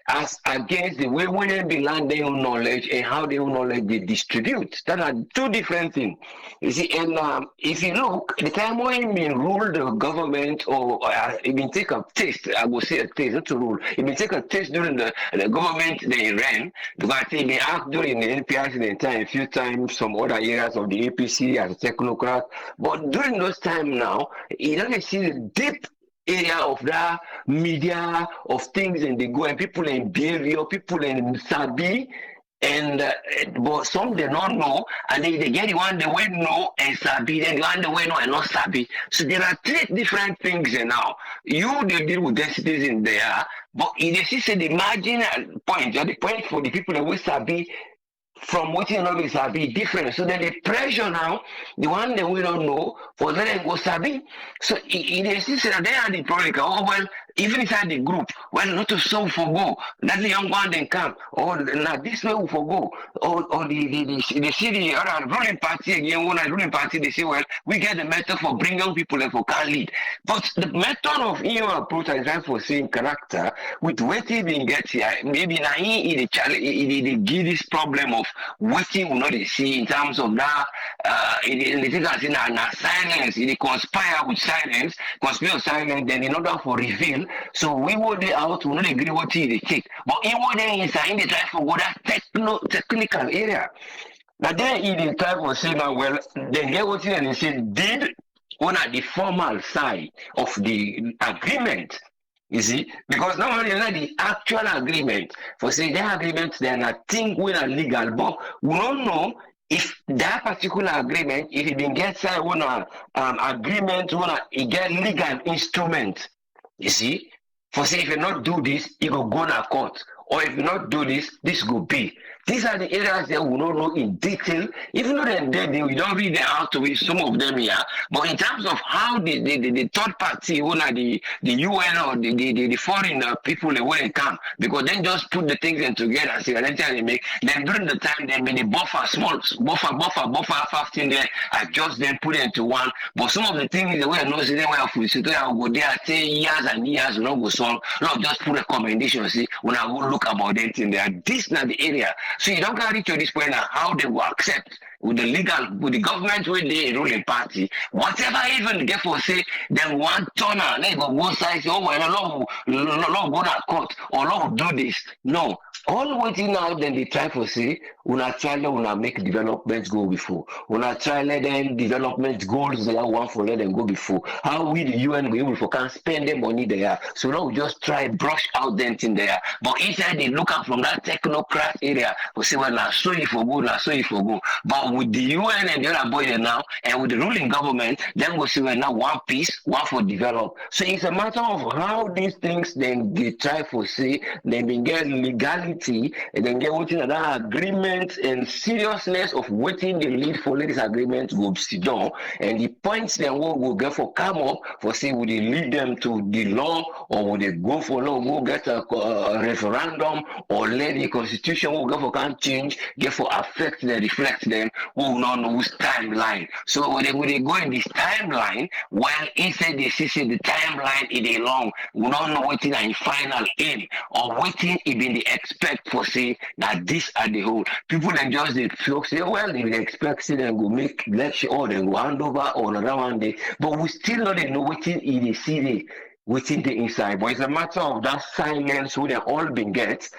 as against the way when they learn their own knowledge and how their own knowledge they distribute. That are two different things. You see, and if you look, the time when we rule the government or even take a test, I will say a test, not to rule. If you take a test during the government they ran, because I think they act during the NPS in the time, a few times, some other areas of the APC as a technocrat. But during those times now, you don't see the deep area of that media of things, and they go and people in behavior, people in sabi, and but some they don't know, and they get the one they will know and sabi, then the one they will know and not sabi. So there are three different things now. You they deal with densities in there, but they see the marginal point, the point for the people that will sabi from what you know is sabi different. So then the pressure now, the one that we don't know, for them go sabi. So it is that they are the problem. Oh well, even inside the group, well not to so forgo. That the young one then come. Or now this way we forgo. Or the city or the ruling party again, one ruling party they say, well, we get the method for bringing young people and for can lead. But the method of EU approach is right for seeing character with what he been get here, maybe now he the give this problem of what you will not see in terms of that in silence, they conspire with silence, then in order for reveal. So we would out to not agree what they take. But in what they inside they try for go that technical area. Now then in the type of say now well then get what they say did one at the formal side of the agreement. You see, because not only the actual agreement, for say that agreement, they are not think we are legal, but we don't know if that particular agreement, if it been get signed on agreement, on a get legal instrument. You see, for say if you not do this, you go to court, or if you not do this, this go be. These are the areas that we don't know in detail, even though we don't read them out to it, some of them here. But in terms of how the third party, the UN or the foreign people, they will come, because then just put the things in together and see what they make. Then during the time, they made a buffer, small buffer, fast in there, adjust them, put it into one. But some of the things, the way I know, they will sit there, go there, 10 years and years, no go solve, not just put recommendations, see, when I will look about it in there. This is not the area. So you don't carry to this point now how they will accept with the legal, with the government with the ruling party, whatever even get for say, then one turner, they go both sides, oh well, no, go to court, or no, do this. No. All waiting now, then they try for say, una try to make development go before. Una try let them development goals they are one for let them go before. How we the UN we able for can spend the money there. So now we just try brush out them in there. But inside they look up from that technocrat area, we say, well, now so if for go, now so if for go. But with the UN and the other boy there now, and with the ruling government, then we say, well, now one piece, one for develop. So it's a matter of how these things then they try for say, they been get legality, and then get waiting at that agreement and seriousness of waiting the lead for this agreement go sit down, and the points then will get for come up for say would they lead them to the law, or would they go for law, go get a referendum, or let the constitution will go for can change, get for affect them, reflect them. we will not know which timeline. So when they go in this timeline, while inside the system, the timeline is long, we don't know what in final aim or what in even they expect for say that this are the whole. People then just they feel say, well, if they expect say then go make lecture or then go hand over or another one day, but we still not know what in the city within the inside. But it's a matter of that silence we they all been get.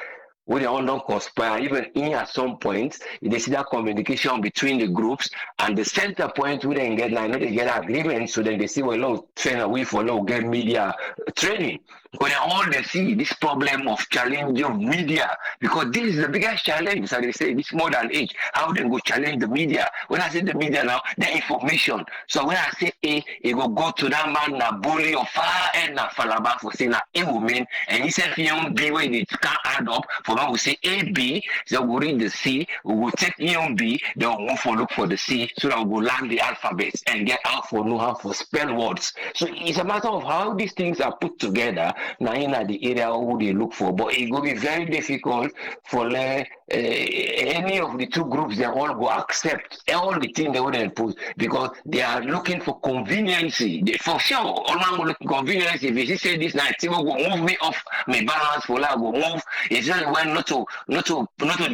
We they all don't conspire, even in at some point, they see that communication between the groups and the center point we then get like they get agreement, so then they see well no train away for no get media training. When all they see this problem of challenge of media, because this is the biggest challenge, so they say this more than age. How they go challenge the media? When I say the media now, the information. So when I say A, it go to that man na bully or far end na falaba for saying a woman, and he said young B when it can't add up for when we say A B, so we read the C, we will take young B, then we'll move for look for the C, so that we will learn the alphabets and get out for know how to spell words. So it's a matter of how these things are put together. Now in the area who they look for, but it will be very difficult for any of the two groups. They all go accept all the things they want to put because they are looking for convenience. For sure, all man will look convenience. If you say this night, it will move me off my balance for that will move. It's just when not to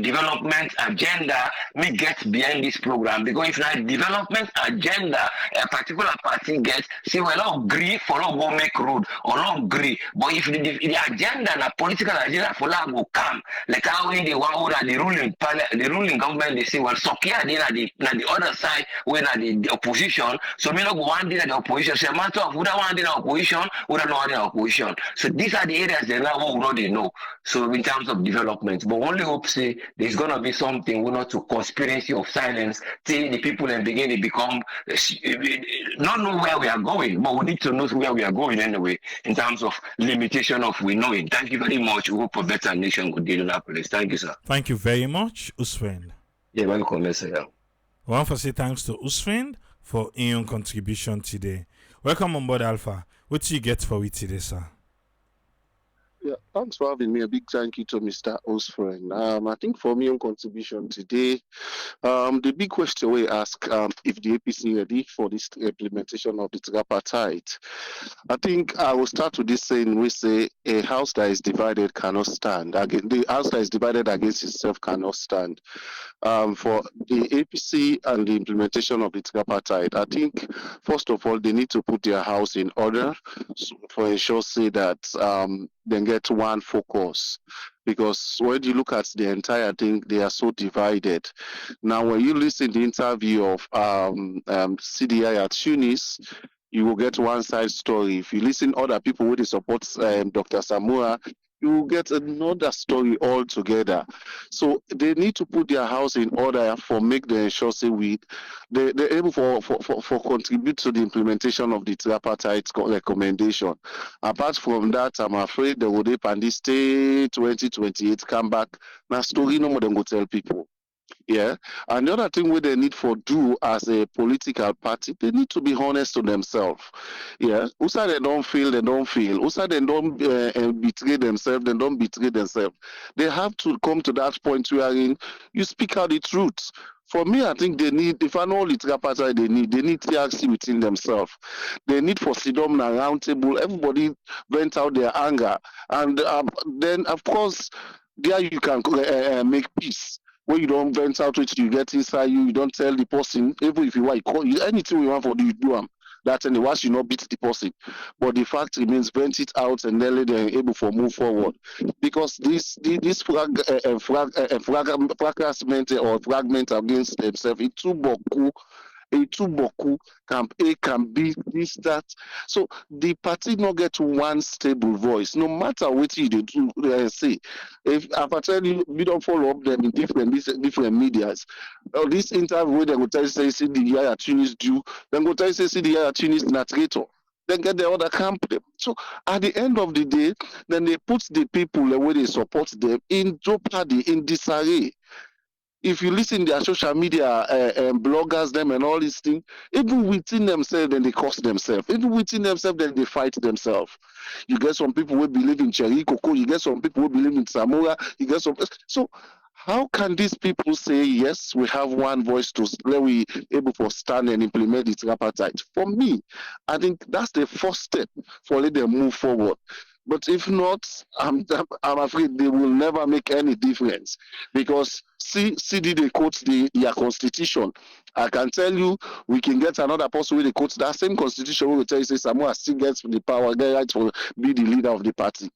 development agenda me get behind this program because if not development agenda a particular party gets see well not agree for not go make road or not agree. But if the agenda, the political agenda for that will come, like how in the one who the ruling government, they say, well, so here they are the other side, when are the opposition. So we not go one day at the opposition. So a matter of who don't want the opposition, who don't want the opposition. So these are the areas they now already know. So in terms of development, but only hope say there's gonna be something we not to conspiracy of silence till the people in the beginning become not know where we are going, but we need to know where we are going anyway in terms of limitation of we know it. Thank you very much. We hope a better nation could deal in that place. Thank you, sir. Thank you very much, Usfriend. Yeah, welcome, sir. I want to say thanks to Usfriend for your contribution today. Welcome on board, Alpha. What do you get for we today, sir? Yeah, thanks for having me. A big thank you to Mr. Osfriend. I think for me on contribution today, the big question we ask if the APC ready for this implementation of the tripartite. I think I will start with this saying we say a house that is divided cannot stand. Again, the house that is divided against itself cannot stand. For the APC and the implementation of the tripartite, I think first of all they need to put their house in order for ensure say that then get one focus, because when you look at the entire thing, they are so divided. Now, when you listen to the interview of CDI at Tunis, you will get one side story. If you listen other people who support Dr. Samura, you will get another story altogether. So they need to put their house in order for make the ensure say they're able for contribute to the implementation of the tripartite recommendation. Apart from that, I'm afraid they will and this state 2028 come back. Now story no more than go tell people. Yeah, and the other thing what they need for do as a political party, they need to be honest to themselves. Yeah, who say they don't feel, they don't feel. Who say they don't betray themselves, they don't betray themselves. They have to come to that point wherein you speak out the truth. For me, I think they need, if I know the tripartite they need TRC within themselves. They need for sit-down and round table, everybody vent out their anger. And then, of course, there you can make peace. When you don't vent out which you get inside you don't tell the person, even if you want, anything we want for you do them. That and once you not beat the person. But the fact remains, vent it out and then they're able to move forward. Because this fragment or fragment against themselves, it's too boku. Camp A, Camp B, this, that. So the party not get one stable voice, no matter what you do say. If I tell you, we don't follow up them in different medias. This interview, they go tell you say the Tunis do, then go tell you say the Tunis not traitor. Then get the other camp. So at the end of the day, then they put the people the way they support them in jeopardy, in disarray. If you listen to their social media bloggers, them and all these things, even within themselves, then they cost themselves. Even within themselves, then they fight themselves. You get some people who believe in Cherry Coco, you get some people who believe in Samura, you get some. So How can these people say, yes, we have one voice to let we able to stand and implement the tripartite? For me, I think that's the first step for let them move forward. But if not, I'm afraid they will never make any difference because CD they quote their constitution. I can tell you, we can get another person with the quote that same constitution. We will tell you, say Samura still gets the power, get right to be the leader of the party.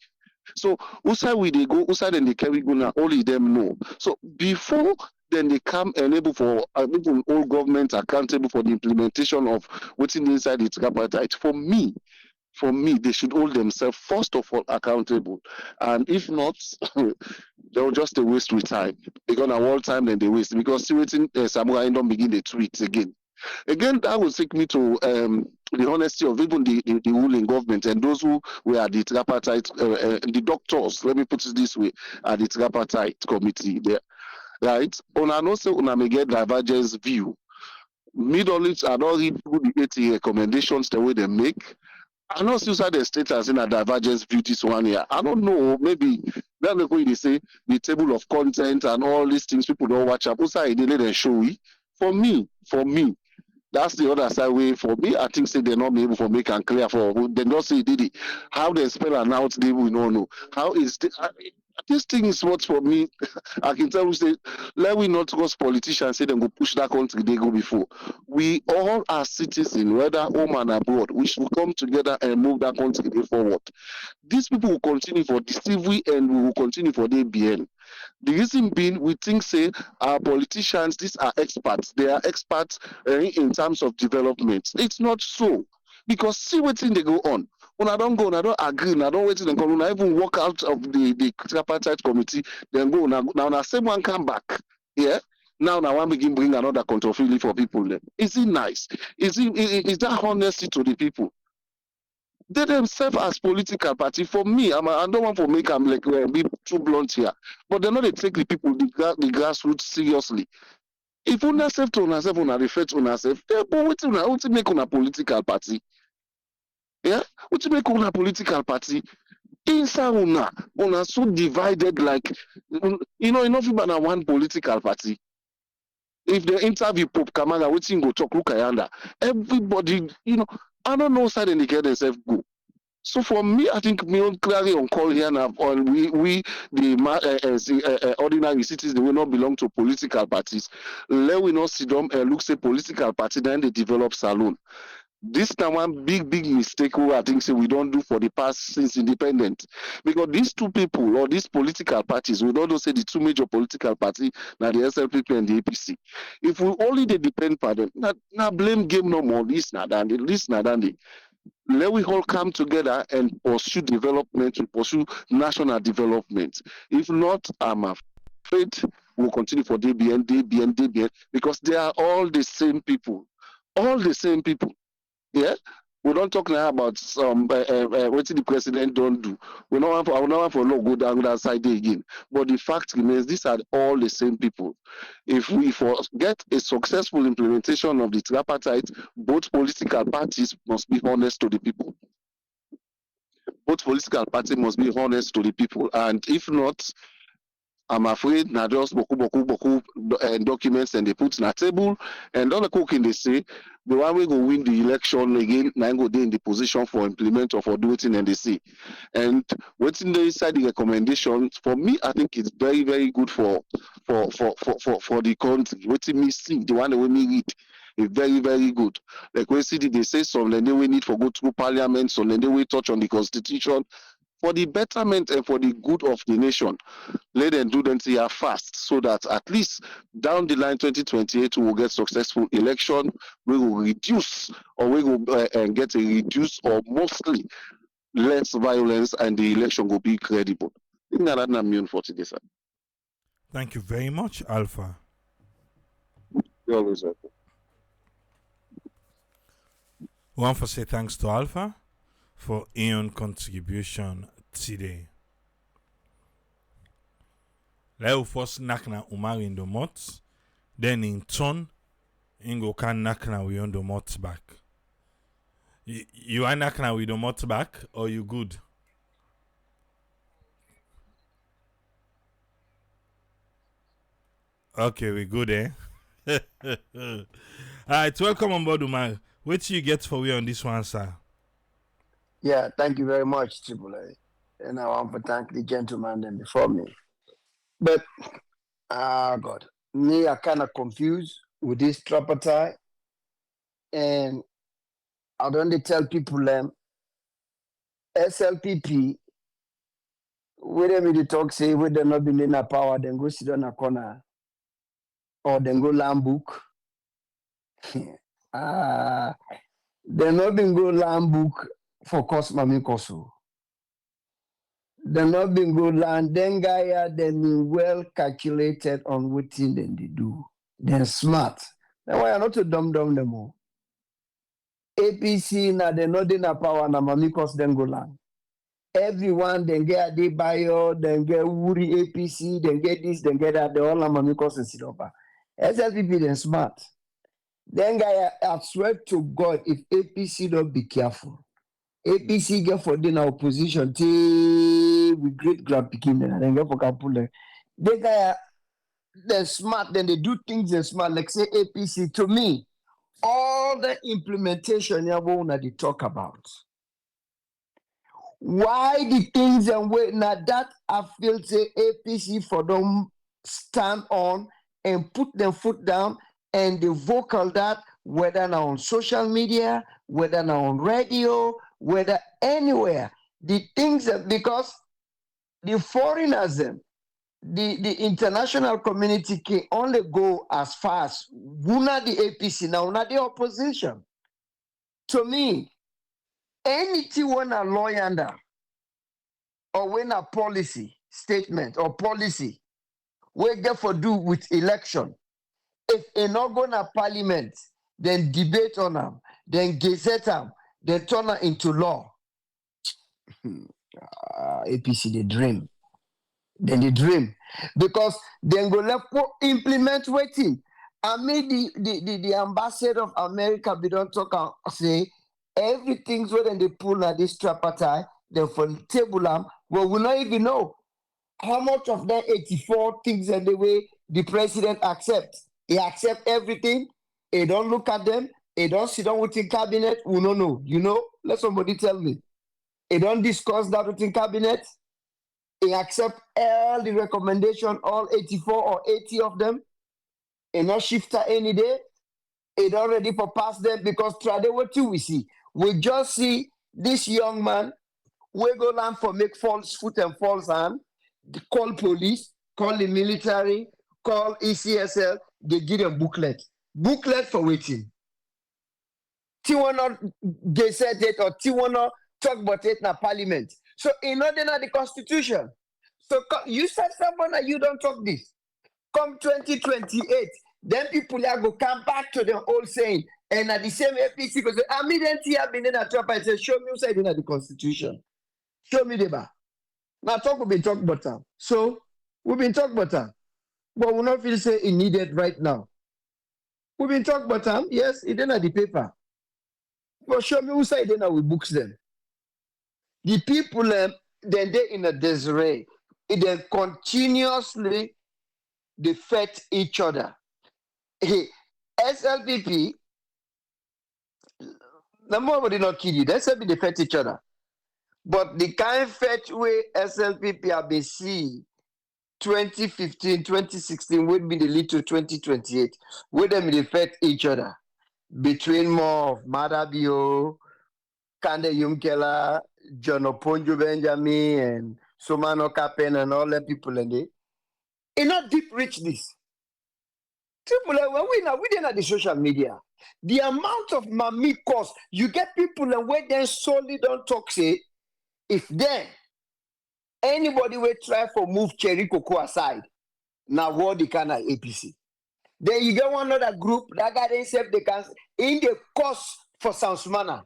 So outside we they go, outside then they carry go now, only them know. So before then they come enable for people all government accountable for the implementation of what's inside the tripartite. For me, they should hold themselves first of all accountable. And if not, they'll just waste with time. They're gonna all time then they waste because see waiting Samurai don't begin the tweets again. Again, that will take me to the honesty of even the ruling government and those who were at the tripartite, the doctors, let me put it this way, at the tripartite committee there, right? Una know say una may get divergence view. Middle East are not read through the 80 recommendations the way they make. I know still say the state as in a divergence view this one here. I don't know, maybe that's the way they say the table of content and all these things people don't watch up. Also, they let them show it. For me, that's the other side way. For me, I think say they're not able to make and clear for they not say did it. How they spell and out they will not know. How is this thing is what for me I can tell you say let we not cause politicians say they go push that country they go before. We all are citizens, whether home and abroad, we should come together and move that country forward. These people will continue for the CV and we will continue for the ABN. The reason being, we think, say, our politicians, these are experts. They are experts in terms of development. It's not so. Because see what thing they go on. When I don't go, when I don't agree, when I don't wait till they come, when I even walk out of the tripartite committee, then go. Now, same one come back. Yeah? Now, I want to begin bring another controversy for people. Then. Is it nice? Is that honesty to the people? They themselves as political party. For me, I don't want to make them like be too blunt here, but they're not they take the people, the grassroots seriously. If una self to una self, una refer to una self, but what make una political party? Yeah, what make una political party? Inside una so divided like enough about one political party. If they interview Pope Kamala, waiting go talk look ayanda. Everybody, I don't know side and they get themselves go. So for me, I think me clearly on call here now, on we the ordinary citizens, they will not belong to political parties. Let we not sit down and look say political party, then they develop saloon. This now one big mistake who I think say we don't do for the past since independence. Because these two people or these political parties, we don't say the two major political parties, now the SLPP and the APC. If we only they depend on them, now blame game no more, this now than the let we all come together and pursue development, to pursue national development. If not, I'm afraid we'll continue for DBN, because they are all the same people. All the same people. Yeah? We don't talk now about some what the president don't do. We don't want for no go down that side again. But the fact remains, these are all the same people. If we get a successful implementation of the tripartite, both political parties must be honest to the people. Both political parties must be honest to the people, and if not, I'm afraid na just boku documents and they put na table and all the cooking they say the one we go win the election again na go dey in the position for implement or for do wetin and they say. And wetin dey inside the recommendations for me, I think it's very very good for the country. Wetin me see the one that we me read is very very good. Like we see they say some then they we need for go through parliament, some then they we touch on the constitution for the betterment and for the good of the nation. Let them do them here fast so that at least down the line 2028 we will get successful election. We will reduce or we will get a reduced or mostly less violence and the election will be credible. I think that's not immune for today, sir. Thank you very much, Alpha. You're always welcome. We want to say thanks to Alpha for Ian contribution today. Let's first knock na Umar in the mouth, then in turn, Ingo can knock na we on the mouth back. You are knock na with the mouth back, or you good? Okay, we good, eh? All right, welcome on board, man. What do you get for we on this one, sir? Yeah, thank you very much, Triple A. And I want to thank the gentleman then before me. But, God, me, I kind of confused with this Tripartite. And I don't tell people them SLPP, whether me the talk say whether not be in a power, then go sit on a corner or then go land book. They not been go land book for cost mami koso. They not been go land. Then guy then well calculated on what thing then they do. They're smart. That's why I'm not to dumb them all. APC na they not in a power na mami cost then go land. Everyone then get the bio, then get Wuri APC, then get this, then get that. They all na mami cost and sit up. SLPP then smart. Then guy, I swear to God, if APC don't be careful, APC get for dinner opposition till with great grand picking and then get for Kapule. Then guy, they're smart, then they do things they're smart. Like say APC, to me, all the implementation you want to talk about. Why the things and way now that I feel say APC for them stand on and put their foot down and the vocal that whether now on social media, whether now on radio, whether anywhere, the things that because the foreigners them, the international community can only go as far as una the APC now, not the opposition. To me, anything when a lawyer under or when a policy statement or policy we get for do with election. If a not go to parliament, then debate on them, then gazette them, then turn them into law. APC they dream. Then they dream. Because then go left for implement waiting. I mean the ambassador of America we don't talk and say everything's when they pull at this tripartite, then for the table well we not even know how much of that 84 things and the way the president accepts. He accept everything. He don't look at them. He don't sit down within cabinet. We don't know. You know? Let somebody tell me. He don't discuss that within cabinet. He accept all the recommendation, all 84 or 80 of them. He not shifter any day. He don't ready for pass them because try what we see. We just see this young man. We go land for make false foot and false hand. Call police, call the military, call ECSL, they give them booklet. Booklet for waiting. Tiwana gazette it or Tiwana talk about it in parliament. So in order to the constitution. So you said someone that you don't talk this. Come 2028, then people are go come back to the old saying, and at the same APC go say, I mean, then Tia been in a trap. I say, show me who said in the constitution. Show me the bar. Now talk we've been talking about them. So we've been talking about them. But we not feel say it needed right now. We've been talking about them. Yes, it didn't have the paper. But show me who said it we books them. The people then they in a disarray. It then continuously defect each other. Hey, SLPP, the more did not kill you. The SLPP defect each other. But the kind fetch way SLPP have been seen 2015, 2016 would be the lead to 2028. Would them defect each other between more of Madabio, Kande Yumkela, John Oponjo Benjamin, and Somano Kapen, and all the people in there. It's not deep rich this. People when we didn't have the social media. The amount of mami cost, you get people and where they solely don't talk say. If then anybody will try for move Cherry Cocoa aside, now what they can at APC. Then you get one other group that got themselves they can in the cost for Samura.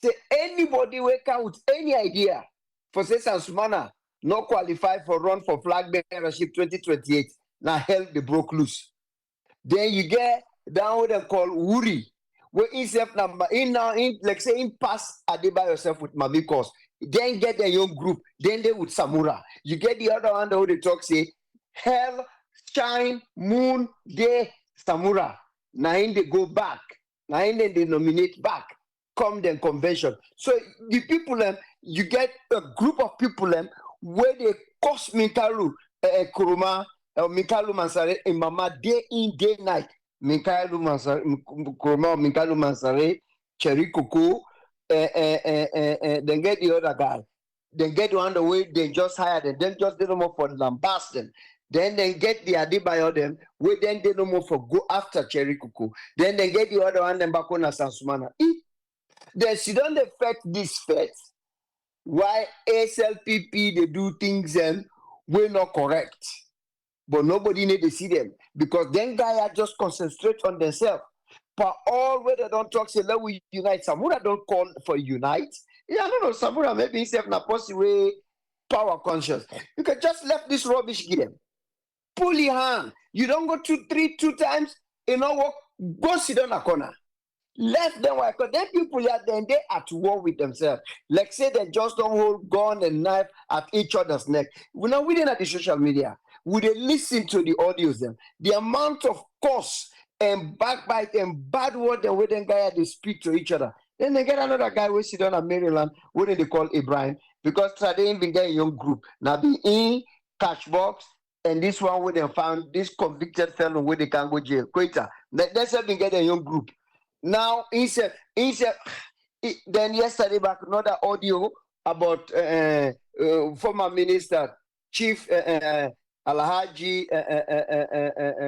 Say anybody will come with any idea for say Samura not qualify for run for flag bearership 2028. Now hell they broke loose. Then you get down what they call Wuri. Where himself number in now in like say in pass Adiba yourself with Mami cost. Then get the young group, then they with Samura. You get the other one who they talk say hell shine, moon, day, Samura. Now they go back. Now they nominate back. Come the convention. So the people, you get a group of people where they cost Minkalu, Kuruma, Minkalu Mansare, and Mama day in, day night. Minkalu Mansare, Kuruma, Minkalu Mansare, Cherry Coco, then get the other guy. Then get one the way they just hired them, then just they no more for lambast them. Then they get the Adibayo them, where then they no more for go after Cherry Coco. Then they get the other one, then back on Sansumana. Then she don't affect this fact. Why SLPP they do things we're not correct. But nobody need to see them. Because then guys just concentrate on themselves. But all where they don't talk, say let we unite. Samura don't call for unite. Yeah, no, Samura maybe himself na possible power conscious. You can just left this rubbish game. Pull your hand. You don't go 2 times, you know what? Go sit down a corner. Left them because then people are then they at war with themselves. Like say they just don't hold gun and knife at each other's neck. We know we didn't at the social media. We they listen to the audios them. The amount of curse and backbite and bad word and where then guy they speak to each other. Then they get another guy who sit down at Maryland, what they call Ibrahim, because they been get a young group. Now be in Catchbox and this one where they found this convicted felon where they can go jail. Quita. That's been get a young group. Now he said then yesterday back another audio about former minister Chief Alhaji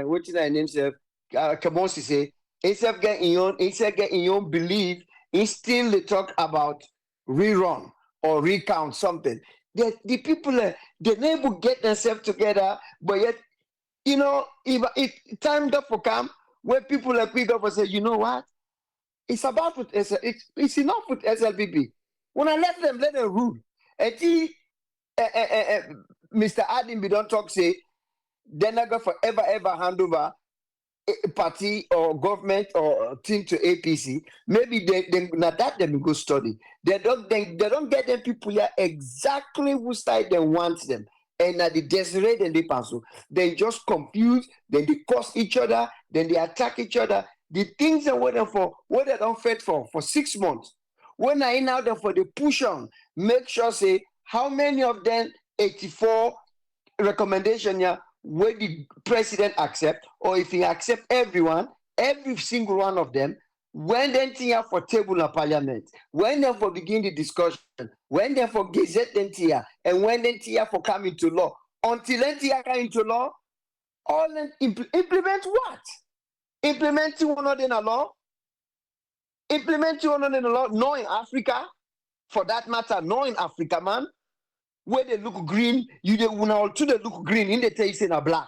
what's his name himself Kamosi say instead getting your belief he still they talk about rerun or recount something. The people they never get themselves together, but yet you know if time up for come where people like pick up and say, you know what? It's about with it's enough with SLPP. When I let them rule. And Mr. Adimbi don't talk say they're not going to ever hand over a party or government or thing to APC. Maybe they not that them go study. They don't get them people here exactly who side they want them. And at the desperate and they pass. They just confuse, then they curse each other, then they attack each other. The things they waiting for, what they don't fight for 6 months. When I in out there for the push on, make sure say how many of them 84 recommendation here where the president accept, or if he accept everyone, every single one of them, when then here for table of parliament, when they for begin the discussion, when they for gazette then here, and when then here for come into law, until then here come into law, all then implement what? Implementing one in a law, implementing one in a law, no in Africa, for that matter, no in Africa, man, where they look green, you they all two they look green, in the tell you say na black.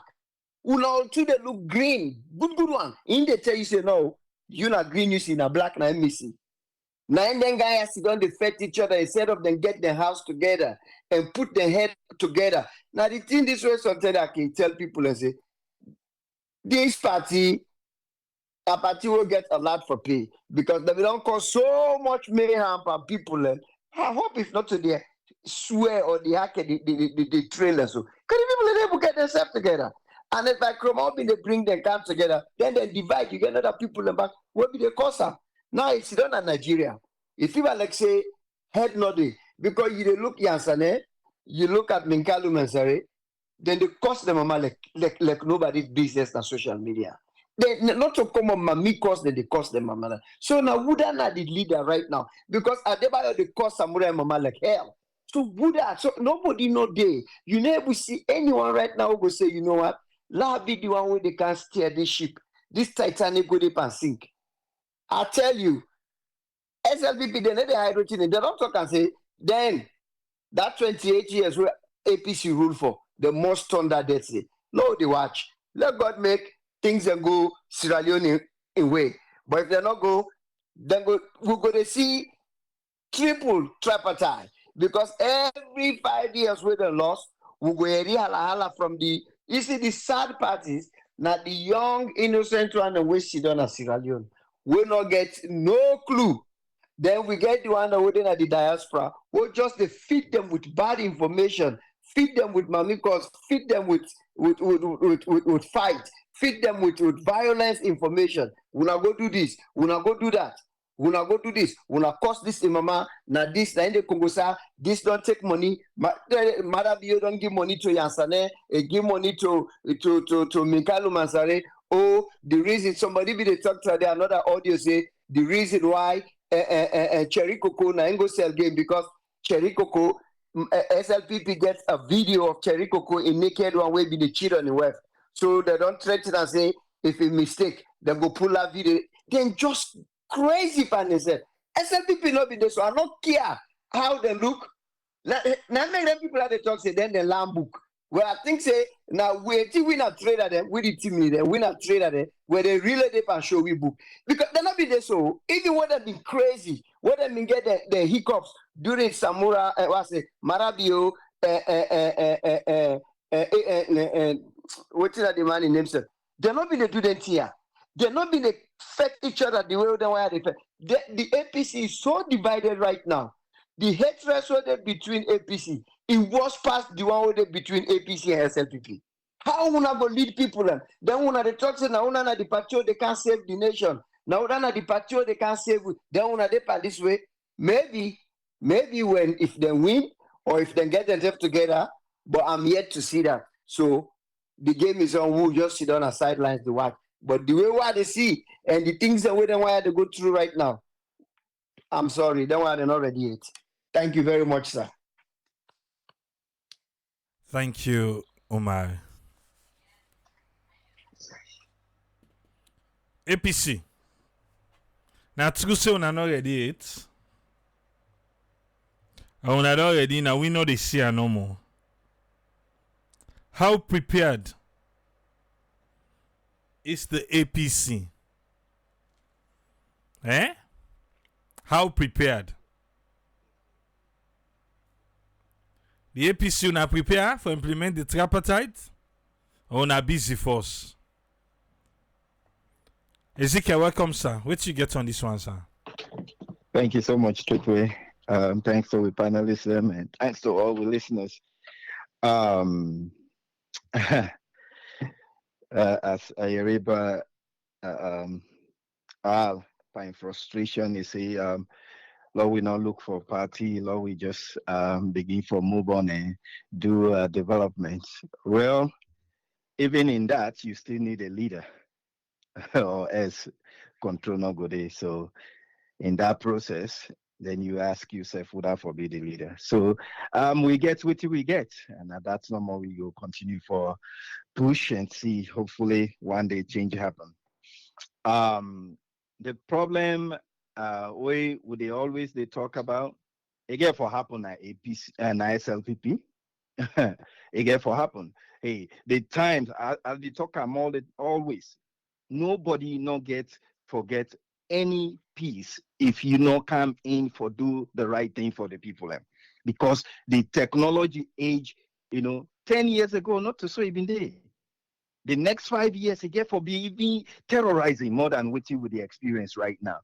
All two they look green, good one. In the tell you say no, you not green, you see na black, na missing. Now and then guys sit down, they fight each other instead of them get their house together and put their head together. Now the thing this way sometimes I can tell people and say, this party. A party will get a lot for pay because they don't cause so much mayhem for people. I hope if not to the swear or the hack the trailer. So, because the people are able to get themselves together. And if I come out, they bring them camp together, then they divide, you get other people back. What be the cost? Now it's done in Nigeria. If you like say head nodding, because you look Yansane, you look at Minkalu Mansare, then they cost them like nobody's business on social media. They not to come on me cost them, they cost them mama. So now Buddha not the leader right now because Adebayo they cost Samura and mama like hell. So Buddha, so nobody know day. You never see anyone right now who go say, you know what? La be the one where they can steer this ship. This Titanic go deep and sink. I tell you, SLPP they need the hydrogen. They don't talk and say, then that 28 years where APC rule for the most thunder death say. No, they watch. Let God make things that go Sierra Leone in way. But if they not go, then we're going to see tripartite. Because every 5 years with the loss, we go hala from the, you see the sad parties, not the young innocent one and we sit down at Sierra Leone. We not get no clue. Then we get the one that within at the diaspora, we'll just feed them with bad information feed them with mamikos, feed them with fight, feed them with violence information. Una go do this, una go do that. Una go do this, una cost this mama, na this, na in the Congosa, this don't take money. Marabio don't give money to Yansane, give money to Mikalu Mansare. Oh, the reason somebody be the talk to another audio say the reason why Cherry Coco na go sell game because Cherry Coco SLPP gets a video of Cherry Coco in naked one way be the cheat on the web. So they don't threaten and say if a mistake, they go pull that video. Then just crazy pan themselves. SLPP not be there, so I don't care how they look. Now make them people that they talk say then the lamb book. Well, I think say now we not trader them, we the team leader, we not trader them, where they really they can show we book. Because they not be there so even when they been crazy, when they been get the hiccups during Samura, what's it, Marabio, what's that the man in himself? They not be the do them here. They not be the affect each other the way they want to. The APC is so divided right now. The hatred between APC, it was past the one between APC and SLPP. How una go lead people then? Then una the talk say now una na the party they can't save the nation. Now una na the party they can't save. Then una they part this way. Maybe when if they win or if they get themselves together, but I'm yet to see that. So the game is on. We'll just sit on the sidelines to watch. But the way what they see and the things that we don't want to go through right now, I'm sorry, don't want to not ready yet. Thank you very much, sir. Thank you, Omar. APC. Now, to say we're not ready yet. We're not ready now. We know they see her no more. How prepared is the APC? How prepared? The APC not prepare for implement the Tripartite or not busy force? Ezekiel, welcome, sir. What you get on this one, sir? Thank you so much, Triple. Thanks to the panelists and thanks to all the listeners. As Ayariba by frustration, you see, Lord, we not look for party. Lord, we just begin for move on and do development. Well, even in that, you still need a leader, or else control not go there. So, in that process, then you ask yourself, would I forbid the leader? So, we get what we get, and that's no more. We will continue for push and see. Hopefully, one day change happen. The problem they always talk about again for happen at APC and SLPP. Again for happen. Hey, the times as they talk about it always. Nobody forget any piece if you not come in for do the right thing for the people. Because the technology age, 10 years ago, not to so even there. The next 5 years, again for be even terrorizing more than waiting with the experience right now.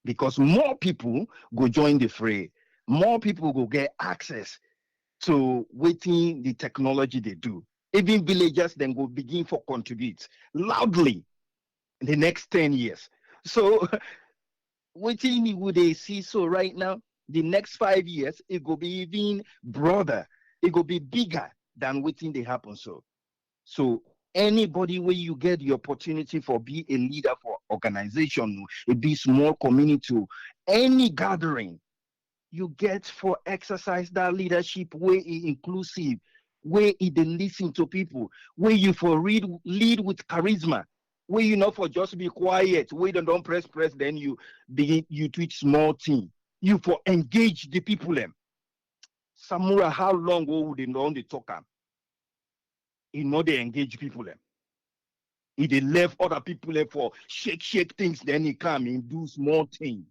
Because more people go join the fray. More people go get access to waiting the technology they do. Even villagers then go begin for contribute loudly in the next 10 years. So waiting would they see so right now, the next 5 years, it will be even broader. It will be bigger than waiting they happen so. So anybody where you get the opportunity for be a leader for organization, it be small community, any gathering, you get for exercise that leadership where it inclusive, where it listen to people, where you for lead with charisma, where you not for just be quiet, where you don't press, then you tweet small thing. You for engage the people them. Samura, how long would they know the talker? You know they engage people them. If they left other people there for shake things, then he come and do small things.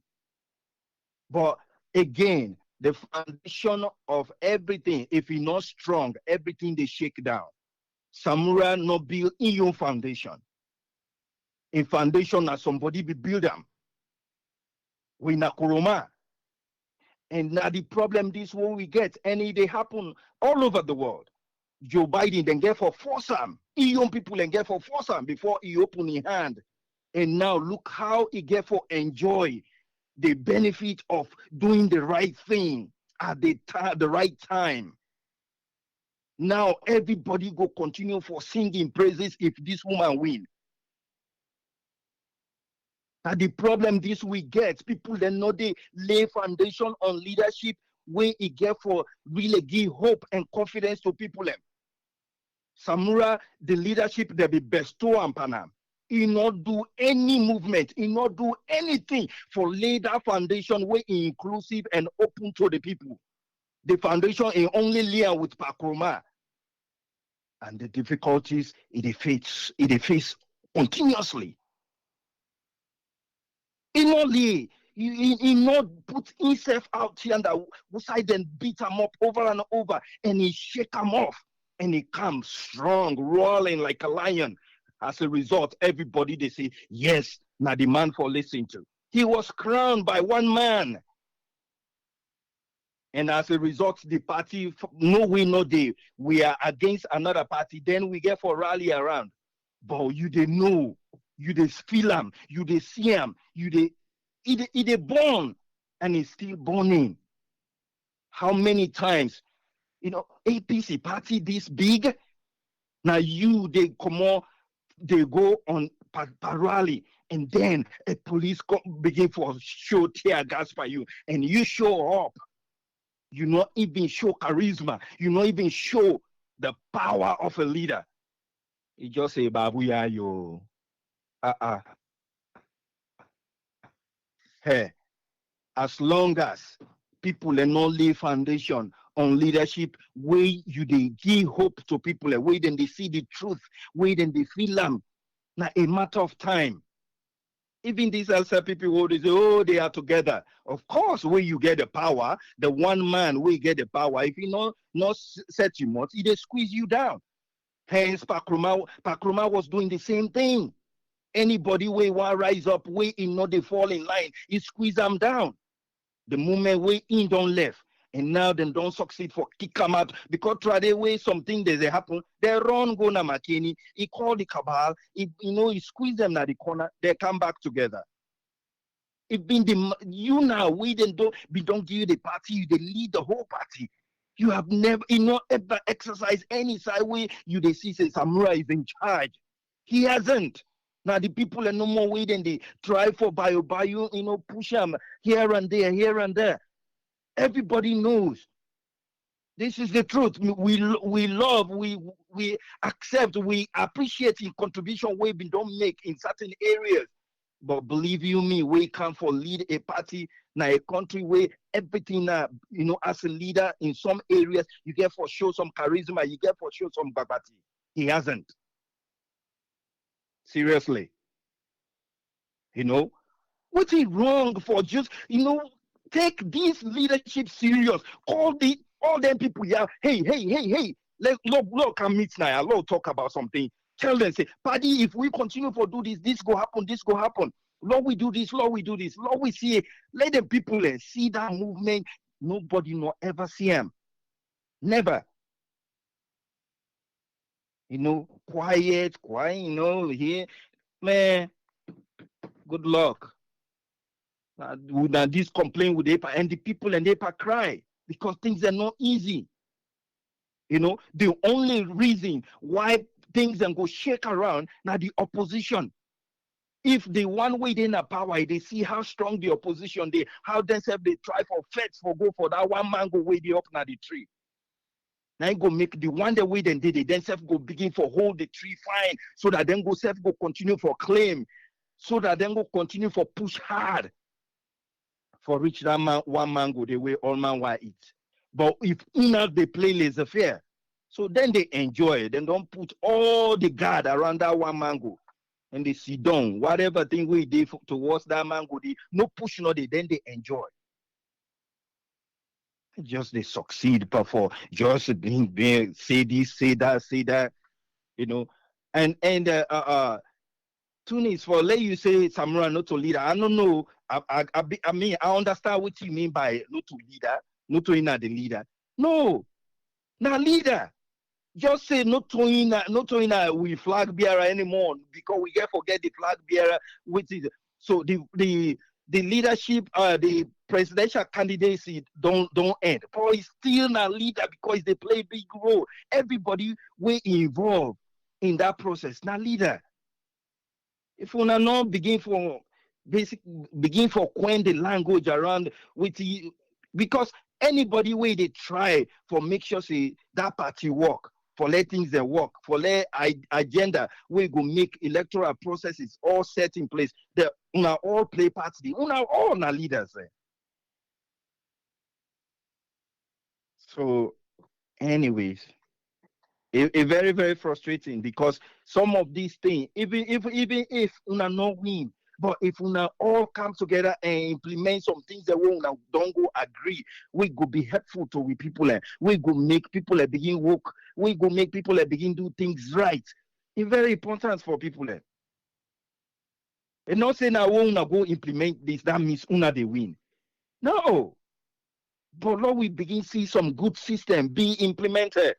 But again, the foundation of everything, if you're not strong, everything they shake down. Samura not build in your foundation. In foundation that somebody be build them. We na kuroma. And now the problem this what we get, and it they happen all over the world. Joe Biden then get for force him. Young people and get for force him before he open his hand. And now look how he get for enjoy the benefit of doing the right thing at the right time. Now everybody go continue for singing praises if this woman win. And the problem this we get, people then know they lay foundation on leadership where it get for really give hope and confidence to people. Samura, the leadership they be bestow on Panam. He not do any movement, he not do anything for lay that foundation where inclusive and open to the people. The foundation is only lay with Pakroma. And the difficulties it face continuously. He not put himself out here and that side then beat him up over and over and he shake him off and he comes strong, rolling like a lion. As a result, everybody they say, yes, now the man for listening to. He was crowned by one man. And as a result, the party, no way, no day, we are against another party, then we get for rally around. But you they know, you they feel them, you they see them, you they born and it's still burning. How many times, APC party this big, now you they come on, they go on rally, and then a police begin for show tear gas by you, and you show up. You not even show charisma. You not even show the power of a leader. You just say, Babuya, yo. Hey, as long as people are not lay foundation on leadership, where you they give hope to people, where then they see the truth, where then they feel them. Now, a matter of time. Even these LSA people who they say, oh, they are together. Of course, where you get the power, the one man where you get the power, if you not set you much, they squeeze you down. Hence, Pakroma was doing the same thing. Anybody where want rise up, where in not they fall in line, he squeeze them down. The moment where in don't left, and now they don't succeed for kick them out because try the way something they happen, they run go na McKinney, he call the cabal, he squeeze them at the corner, they come back together. It been you now we don't give you the party, they lead the whole party. You have never ever exercised any side way you they see say Samura is in charge. He hasn't. Now the people are no more waiting. They try for bio, push them here and there. Everybody knows. This is the truth. We love, we accept, we appreciate the contribution we don't make in certain areas. But believe you me, we come for lead a party now a country where everything as a leader in some areas, you get for show some charisma, you get for show some babati. He hasn't. Seriously. What's it wrong for just, take this leadership serious. Call all them people, yeah, hey, let's look come meet now. Lord talk about something. Tell them, say, Paddy, if we continue to do this go happen. Lord, we do this. Lord, we see it. Let the people see that movement. Nobody no ever see them. Never. Quiet, here. Man, good luck. Now this complaint with APA and the people and APA cry because things are not easy. The only reason why things then go shake around now the opposition. If the one way in a power, they see how strong the opposition they, how themselves they try for feds for go for that one man go way they up now the tree. Now go make the one the way then did it, then self go begin for hold the tree fine so that then go self go continue for claim, so that then go continue for push hard. For reach that man, one man go the way all man want it. But if enough they play laissez-faire, so then they enjoy it. Then don't put all the guard around that one man go. And they sit down, whatever thing we did towards that man go, no push, no, then they enjoy. Just they succeed, but for just being say this, say that, and Tunis for let you say Samura not to leader. I don't know. I mean, I understand what you mean by not to leader, not to inner the leader. No, not leader. just say not throwing we flag bearer anymore because we get forget the flag bearer with it. So the leadership, the presidential candidacy don't end. Paul is still a leader because they play big role. Everybody we involved in that process. Now leader. If we not begin for coin the language around with the, because anybody way they try for make sure say that party work, for let things they work, for let agenda we go make electoral processes all set in place. They una all play parts, una all na leaders. So anyways, a very, very frustrating because some of these things, even if una not win, but if una all come together and implement some things that we una don't go agree, we go be helpful to we people. We go make people begin work. We go make people begin do things right. It's very important for people. And not say now we una go implement this, that means una they win. No. But Lord, we begin see some good system be implemented.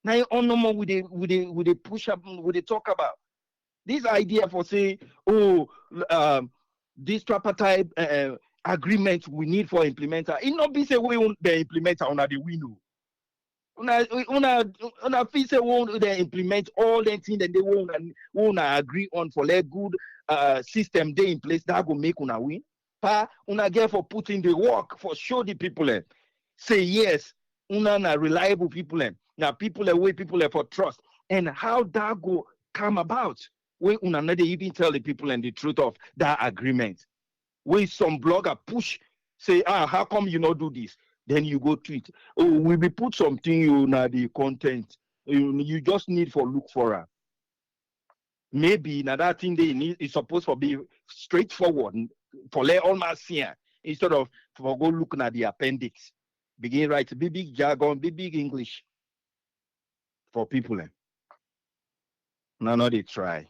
Now, on no more with the push up, with the talk about this idea for say, this tripartite agreement we need for implementer. It not be say we want the implementer on the window. Una feel say won't they implement all the things that they won't agree on for their good system they in place that go make una win. Pa una get for putting the work for show the people say yes, una na reliable people now people away people for trust, and how that go come about when una not even tell the people and the truth of that agreement. When some blogger push say how come you not do this, then you go tweet we be put something you na the content you just need for look for her. Maybe now that thing they need is supposed to be straightforward for let all my see instead of for go looking at the appendix. Begin write big jargon, big English for people. Now they try.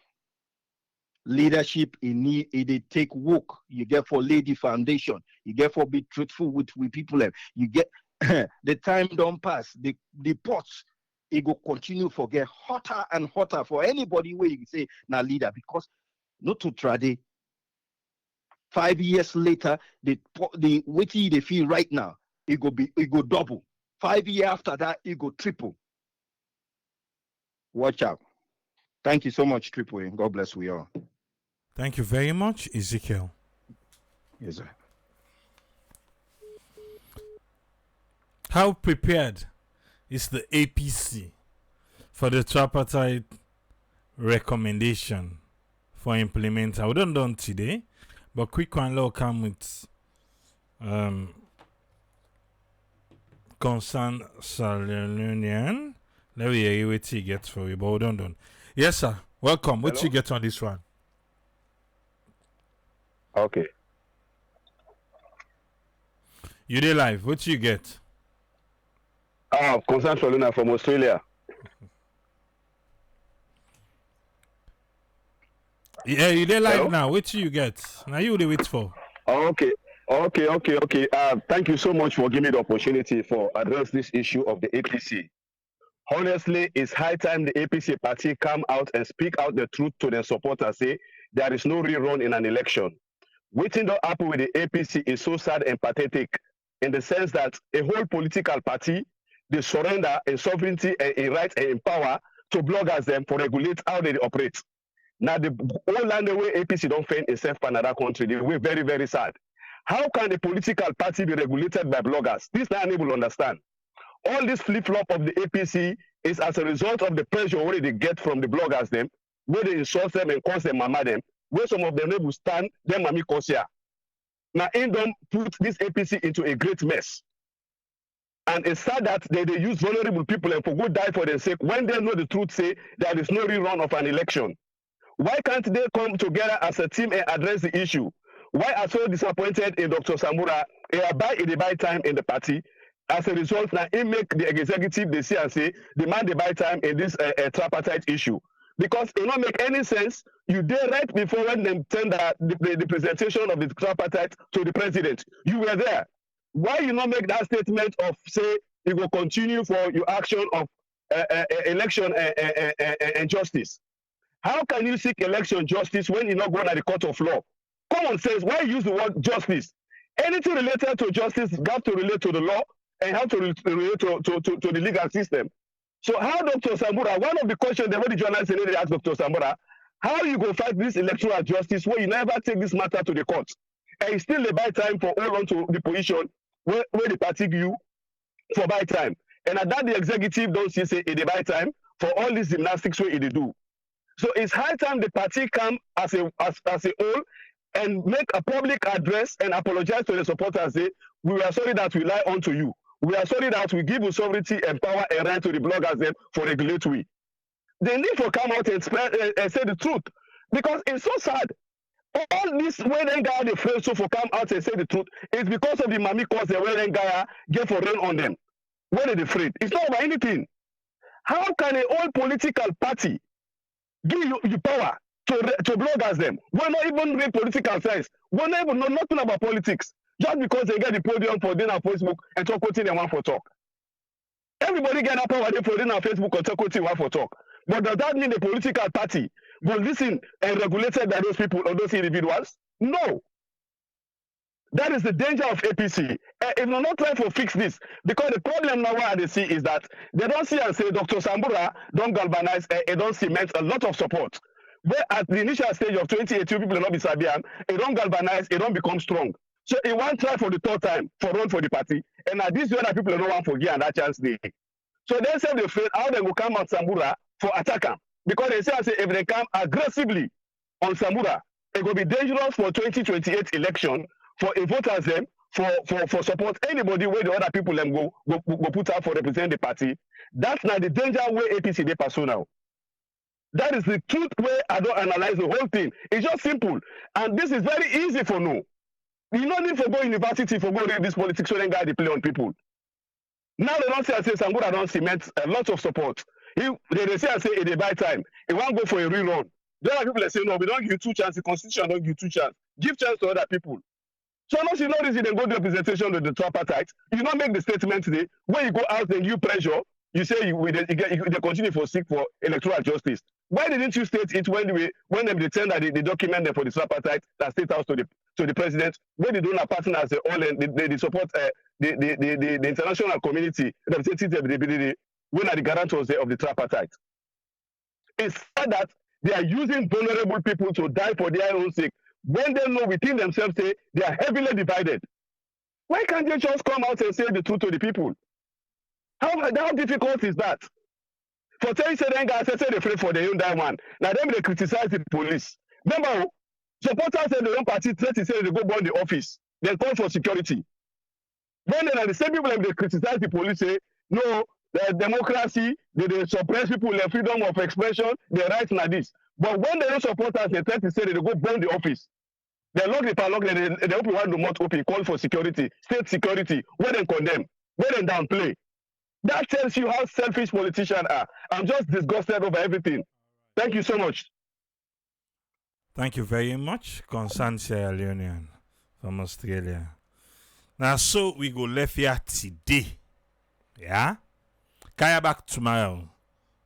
Leadership they take work. You get for lay the foundation. You get for be truthful with people. You get the time don't pass. The pots it go continue for get hotter and hotter for anybody where you say now leader, because not to trade. 5 years later, the waiting they feel right now, it go double. 5 years after that, it go triple. Watch out. Thank you so much, Triple A. God bless we all. Thank you very much, Ezekiel. Yes, sir. How prepared is the APC for the tripartite recommendation for implementation? We don't done today, but quick one law come with concern Salonian. Let me hear what you get for you, but we don't done. Yes, sir. Welcome. What you get on this one? Okay. You did live. What you get? Concern Soluna from Australia. Yeah, you did live now. What you get? Now you the wait for. Okay. Thank you so much for giving me the opportunity for address this issue of the APC. Honestly, it's high time the APC party come out and speak out the truth to their supporters. Say there is no rerun in an election. Waiting to happen with the APC is so sad and pathetic, in the sense that a whole political party they surrender in sovereignty and in rights and in power to bloggers them for regulate how they operate. Now the whole land the way APC don't find itself in another country, they were very, very sad. How can the political party be regulated by bloggers? This is not able to understand. All this flip-flop of the APC is as a result of the pressure where they get from the bloggers them, where they insult them and cause them mama them, where some of them will stand them mami kosia. Now in them put this APC into a great mess. And it's sad that they use vulnerable people and for good die for their sake when they know the truth, say there is no rerun of an election. Why can't they come together as a team and address the issue? Why are so disappointed in Dr. Samura? They buy time in the party. As a result, now he make the executive they see and say demand they buy time in this tripartite issue. Because it don't make any sense. You did right before when they tender the presentation of the tripartite to the president. You were there. Why you not make that statement of say you will continue for your action of election and justice. How can you seek election justice when you're not going at the court of law? Common sense, why use the word justice? Anything related to justice got to relate to the law and have to relate to the legal system. So how Dr. Samura, one of the questions that the journalists asked Dr. Samura, how you go fight this electoral justice where you never take this matter to the court? And it's still a buy time for hold on to the position where the party you for buy time. And at that the executive don't see say it buy time for all these gymnastics where they do. So it's high time the party come as a whole and make a public address and apologize to the supporters. Say, we are sorry that we lie onto you. We are sorry that we give you sovereignty and power and right to the bloggers them for regulatory. They need to come out and say the truth. Because it's so sad. All this when they guy the first so for come out and say the truth is because of the mammy cause the when guy get for run on them. When are they afraid? It's not about anything. How can an old political party give you power to bloggers them? We're not even read political science. We're not even know nothing about politics. Just because they get the podium for dinner on Facebook and talk what they want for talk. Everybody get that power for dinner on Facebook or talk what they want for talk. But does that mean the political party will listen and regulated by those people or those individuals? No. That is the danger of APC. If we're not trying to fix this, because the problem now what they see is that they don't see and say Dr. Samura don't galvanize and don't cement a lot of support. Where at the initial stage of 2018, people are not be Sabian, it don't galvanize, it don't become strong. So it won't try for the third time for run for the party. And at this other people don't want to give and that chance they. So they say they afraid how they will come at Samura for attack him. Because they say if they come aggressively on Samura, it will be dangerous for 2028 election for voters them for support anybody where the other people them go put out for represent the party. That's not the danger way APC they pursue now. That is the truth way I don't analyze the whole thing. It's just simple. And this is very easy for no. You don't need to go university for go read this politics so then guy they play on people. Now they don't say Samura don't cement a lot of support. They say they buy time. He won't go for a rerun. There are people that say no, we don't give you 2 chances. The constitution don't give you 2 chances. Give chance to other people. So no, see no reason they go to representation with the Tripartite. You not make the statement today. When you go out and you pressure, you say they continue for seek for electoral justice. Why didn't you state it when they send the document them for the Tripartite that state house to the president? When they don't have partners all and they support the international community representative when are the guarantors of the Tripartite? It's sad that they are using vulnerable people to die for their own sake when they know within themselves say they are heavily divided. Why can't they just come out and say the truth to the people? How difficult is that? For 10 seconds, guys say they afraid for the own die one. Now them they criticize the police. Remember, supporters say the own party threat say they go burn the office. They call for security. When they are the same people they criticize the police say no. The democracy, they suppress people, their freedom of expression, their rights like this. But when they don't support us, they try to say they go burn the office. They lock the padlock, they open one remote open, call for security, state security, where they condemn, where they downplay. That tells you how selfish politicians are. I'm just disgusted over everything. Thank you so much. Thank you very much, Constantia Leone from Australia. Now, so we go left here today. Yeah? Kaya back tomorrow.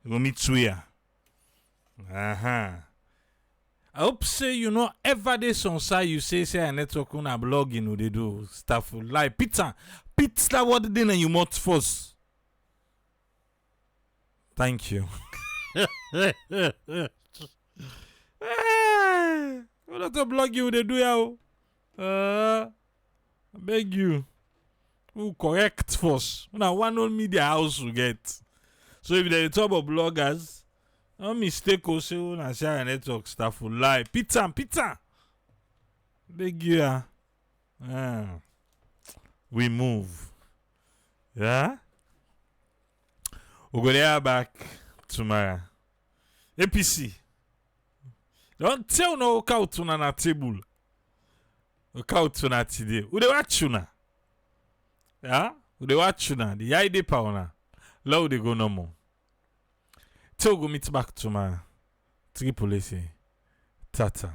We will meet here. I hope say you know every day on side you say a network on a blog you know they do stuff like pizza what then and you must first. Thank you. What a blog you they do I beg you. Who correct first? Now one old media house will get. So if they talk about bloggers, no mistake also na share network stuff will lie. Pizza. Beg you. We move. Yeah? We'll go there back tomorrow. APC. Don't tell no count on a table. Count on today. Who they watch you now? Yeah? Who they watch you now? The ID power now. Low they go no more. Till go meet back tomorrow. Triple A. Tata.